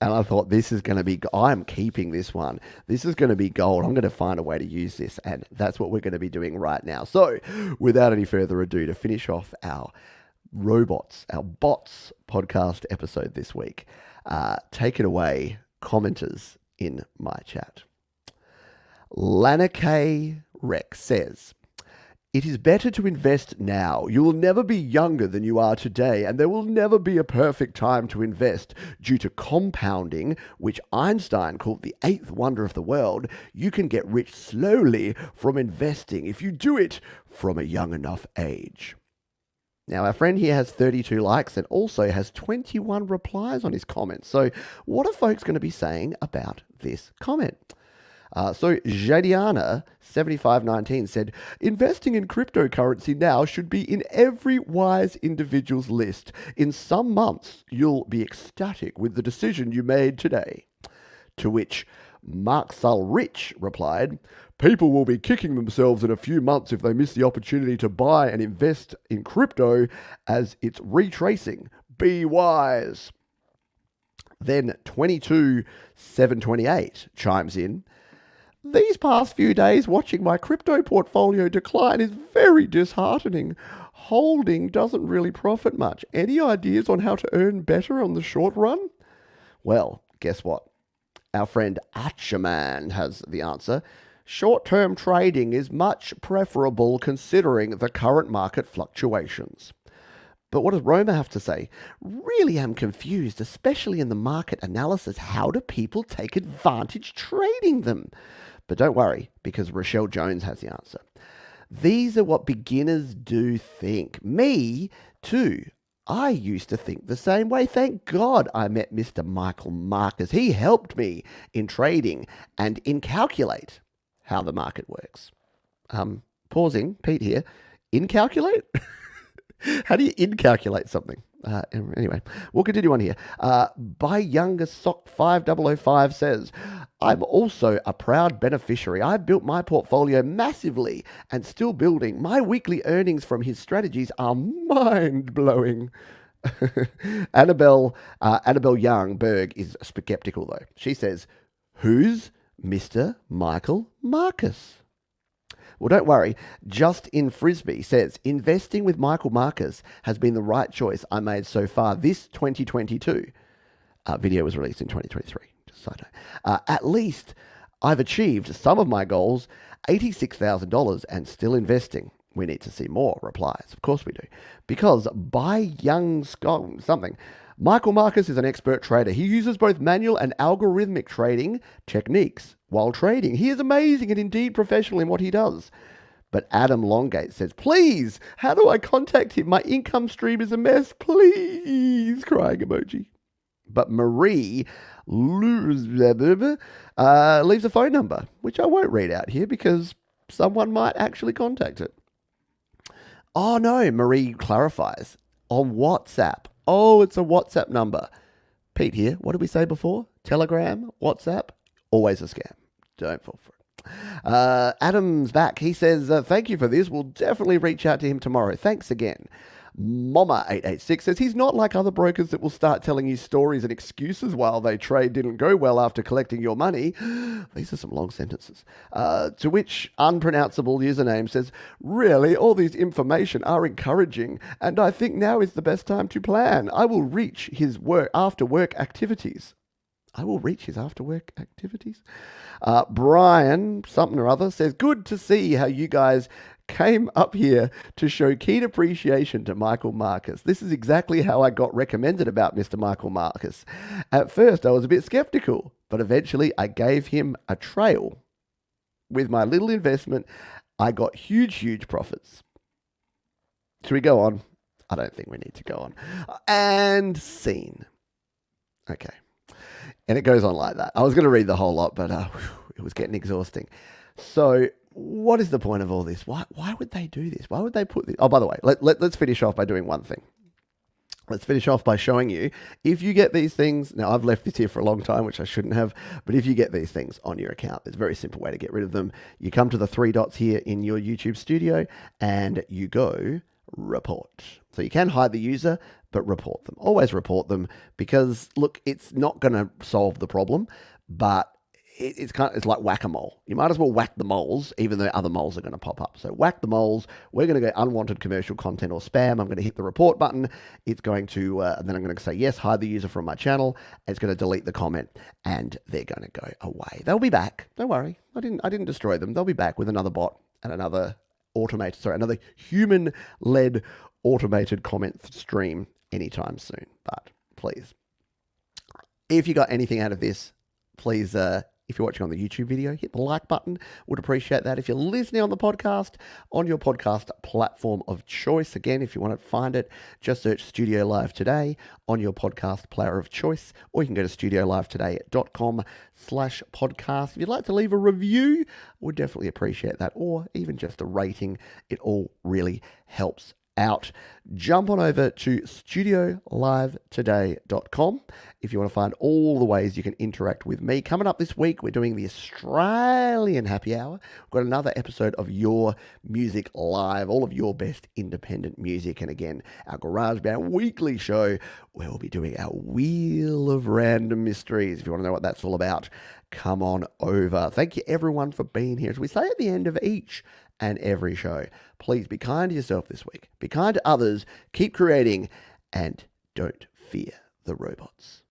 Speaker 1: And I thought, this is going to be, I'm keeping this one. This is going to be gold. I'm going to find a way to use this. And that's what we're going to be doing right now. So without any further ado, to finish off our bots podcast episode this week, take it away, commenters in my chat. Lanake Rex says, it is better to invest now. You will never be younger than you are today, and there will never be a perfect time to invest. Due to compounding, which Einstein called the eighth wonder of the world, you can get rich slowly from investing if you do it from a young enough age. Now, our friend here has 32 likes and also has 21 replies on his comments. So what are folks going to be saying about this comment? So Jadiana7519 said, investing in cryptocurrency now should be in every wise individual's list. In some months, you'll be ecstatic with the decision you made today. To which Mark Rich replied, people will be kicking themselves in a few months if they miss the opportunity to buy and invest in crypto as it's retracing. Be wise. Then 22728 chimes in. These past few days watching my crypto portfolio decline is very disheartening. Holding doesn't really profit much. Any ideas on how to earn better on the short run? Well, guess what? Our friend Atchaman has the answer. Short-term trading is much preferable considering the current market fluctuations. But what does Roma have to say? Really am confused, especially in the market analysis. How do people take advantage trading them? But don't worry, because Rochelle Jones has the answer. These are what beginners do think. Me, too. I used to think the same way. Thank God I met Mr. Michael Marcus. He helped me in trading and in calculate how the market works. Pausing, Pete here. Incalculate? How do you incalculate something? Anyway, we'll continue on here. By Younger Sock 5005 says, I'm also a proud beneficiary. I built my portfolio massively and still building. My weekly earnings from his strategies are mind-blowing. Annabelle Youngberg is skeptical though. She says, who's Mr. Michael Marcus? Well, don't worry. Justin Frisbee says, investing with Michael Marcus has been the right choice I made so far this 2022. Video was released in 2023. Just so I know. At least I've achieved some of my goals, $86,000 and still investing. We need to see more replies. Of course we do. Because by Young something, Michael Marcus is an expert trader. He uses both manual and algorithmic trading techniques while trading. He is amazing and indeed professional in what he does. But Adam Longate says, please, how do I contact him? My income stream is a mess. Please, crying emoji. But Marie leaves a phone number, which I won't read out here because someone might actually contact it. Oh no, Marie clarifies. On WhatsApp. Oh, it's a WhatsApp number. Pete here. What did we say before? Telegram, WhatsApp, always a scam. Don't fall for it. Adam's back. He says, thank you for this. We'll definitely reach out to him tomorrow. Thanks again. Mama886 says he's not like other brokers that will start telling you stories and excuses while they trade didn't go well after collecting your money. These are some long sentences. To which unpronounceable username says, really, all these information are encouraging, and I think now is the best time to plan. I will reach his after work activities. Brian, something or other, says, good to see how you guys came up here to show keen appreciation to Michael Marcus. This is exactly how I got recommended about Mr. Michael Marcus. At first, I was a bit skeptical, but eventually I gave him a trail. With my little investment, I got huge profits. Should we go on? I don't think we need to go on. And scene. Okay. And it goes on like that. I was going to read the whole lot, but it was getting exhausting. So what is the point of all this? Why would they do this? Why would they put this? Oh, by the way, let's finish off by doing one thing. Let's finish off by showing you, if you get these things, now I've left this here for a long time, which I shouldn't have, but if you get these things on your account, there's a very simple way to get rid of them. You come to the three dots here in your YouTube studio and you go report. So you can hide the user, but report them. Always report them because, look, it's not going to solve the problem, but it's like whack-a-mole. You might as well whack the moles, even though other moles are going to pop up. So whack the moles. We're going to go unwanted commercial content or spam. I'm going to hit the report button. It's going to, and then I'm going to say, yes, hide the user from my channel. It's going to delete the comment, and they're going to go away. They'll be back. Don't worry. I didn't destroy them. They'll be back with another bot and another another human-led automated comment stream anytime soon. But please, if you got anything out of this, please, if you're watching on the YouTube video, hit the like button. Would appreciate that. If you're listening on the podcast, on your podcast platform of choice, again, if you want to find it, just search Studio Live Today on your podcast player of choice, or you can go to studiolivetoday.com/podcast. If you'd like to leave a review, would definitely appreciate that, or even just a rating. It all really helps out. Jump on over to studiolivetoday.com if you want to find all the ways you can interact with me. Coming up this week, we're doing the Australian Happy Hour. We've got another episode of Your Music Live, all of your best independent music. And again, our GarageBand weekly show where we'll be doing our Wheel of Random Mysteries. If you want to know what that's all about, come on over. Thank you everyone for being here. As we say at the end of each and every show, please be kind to yourself this week. Be kind to others. Keep creating, and don't fear the robots.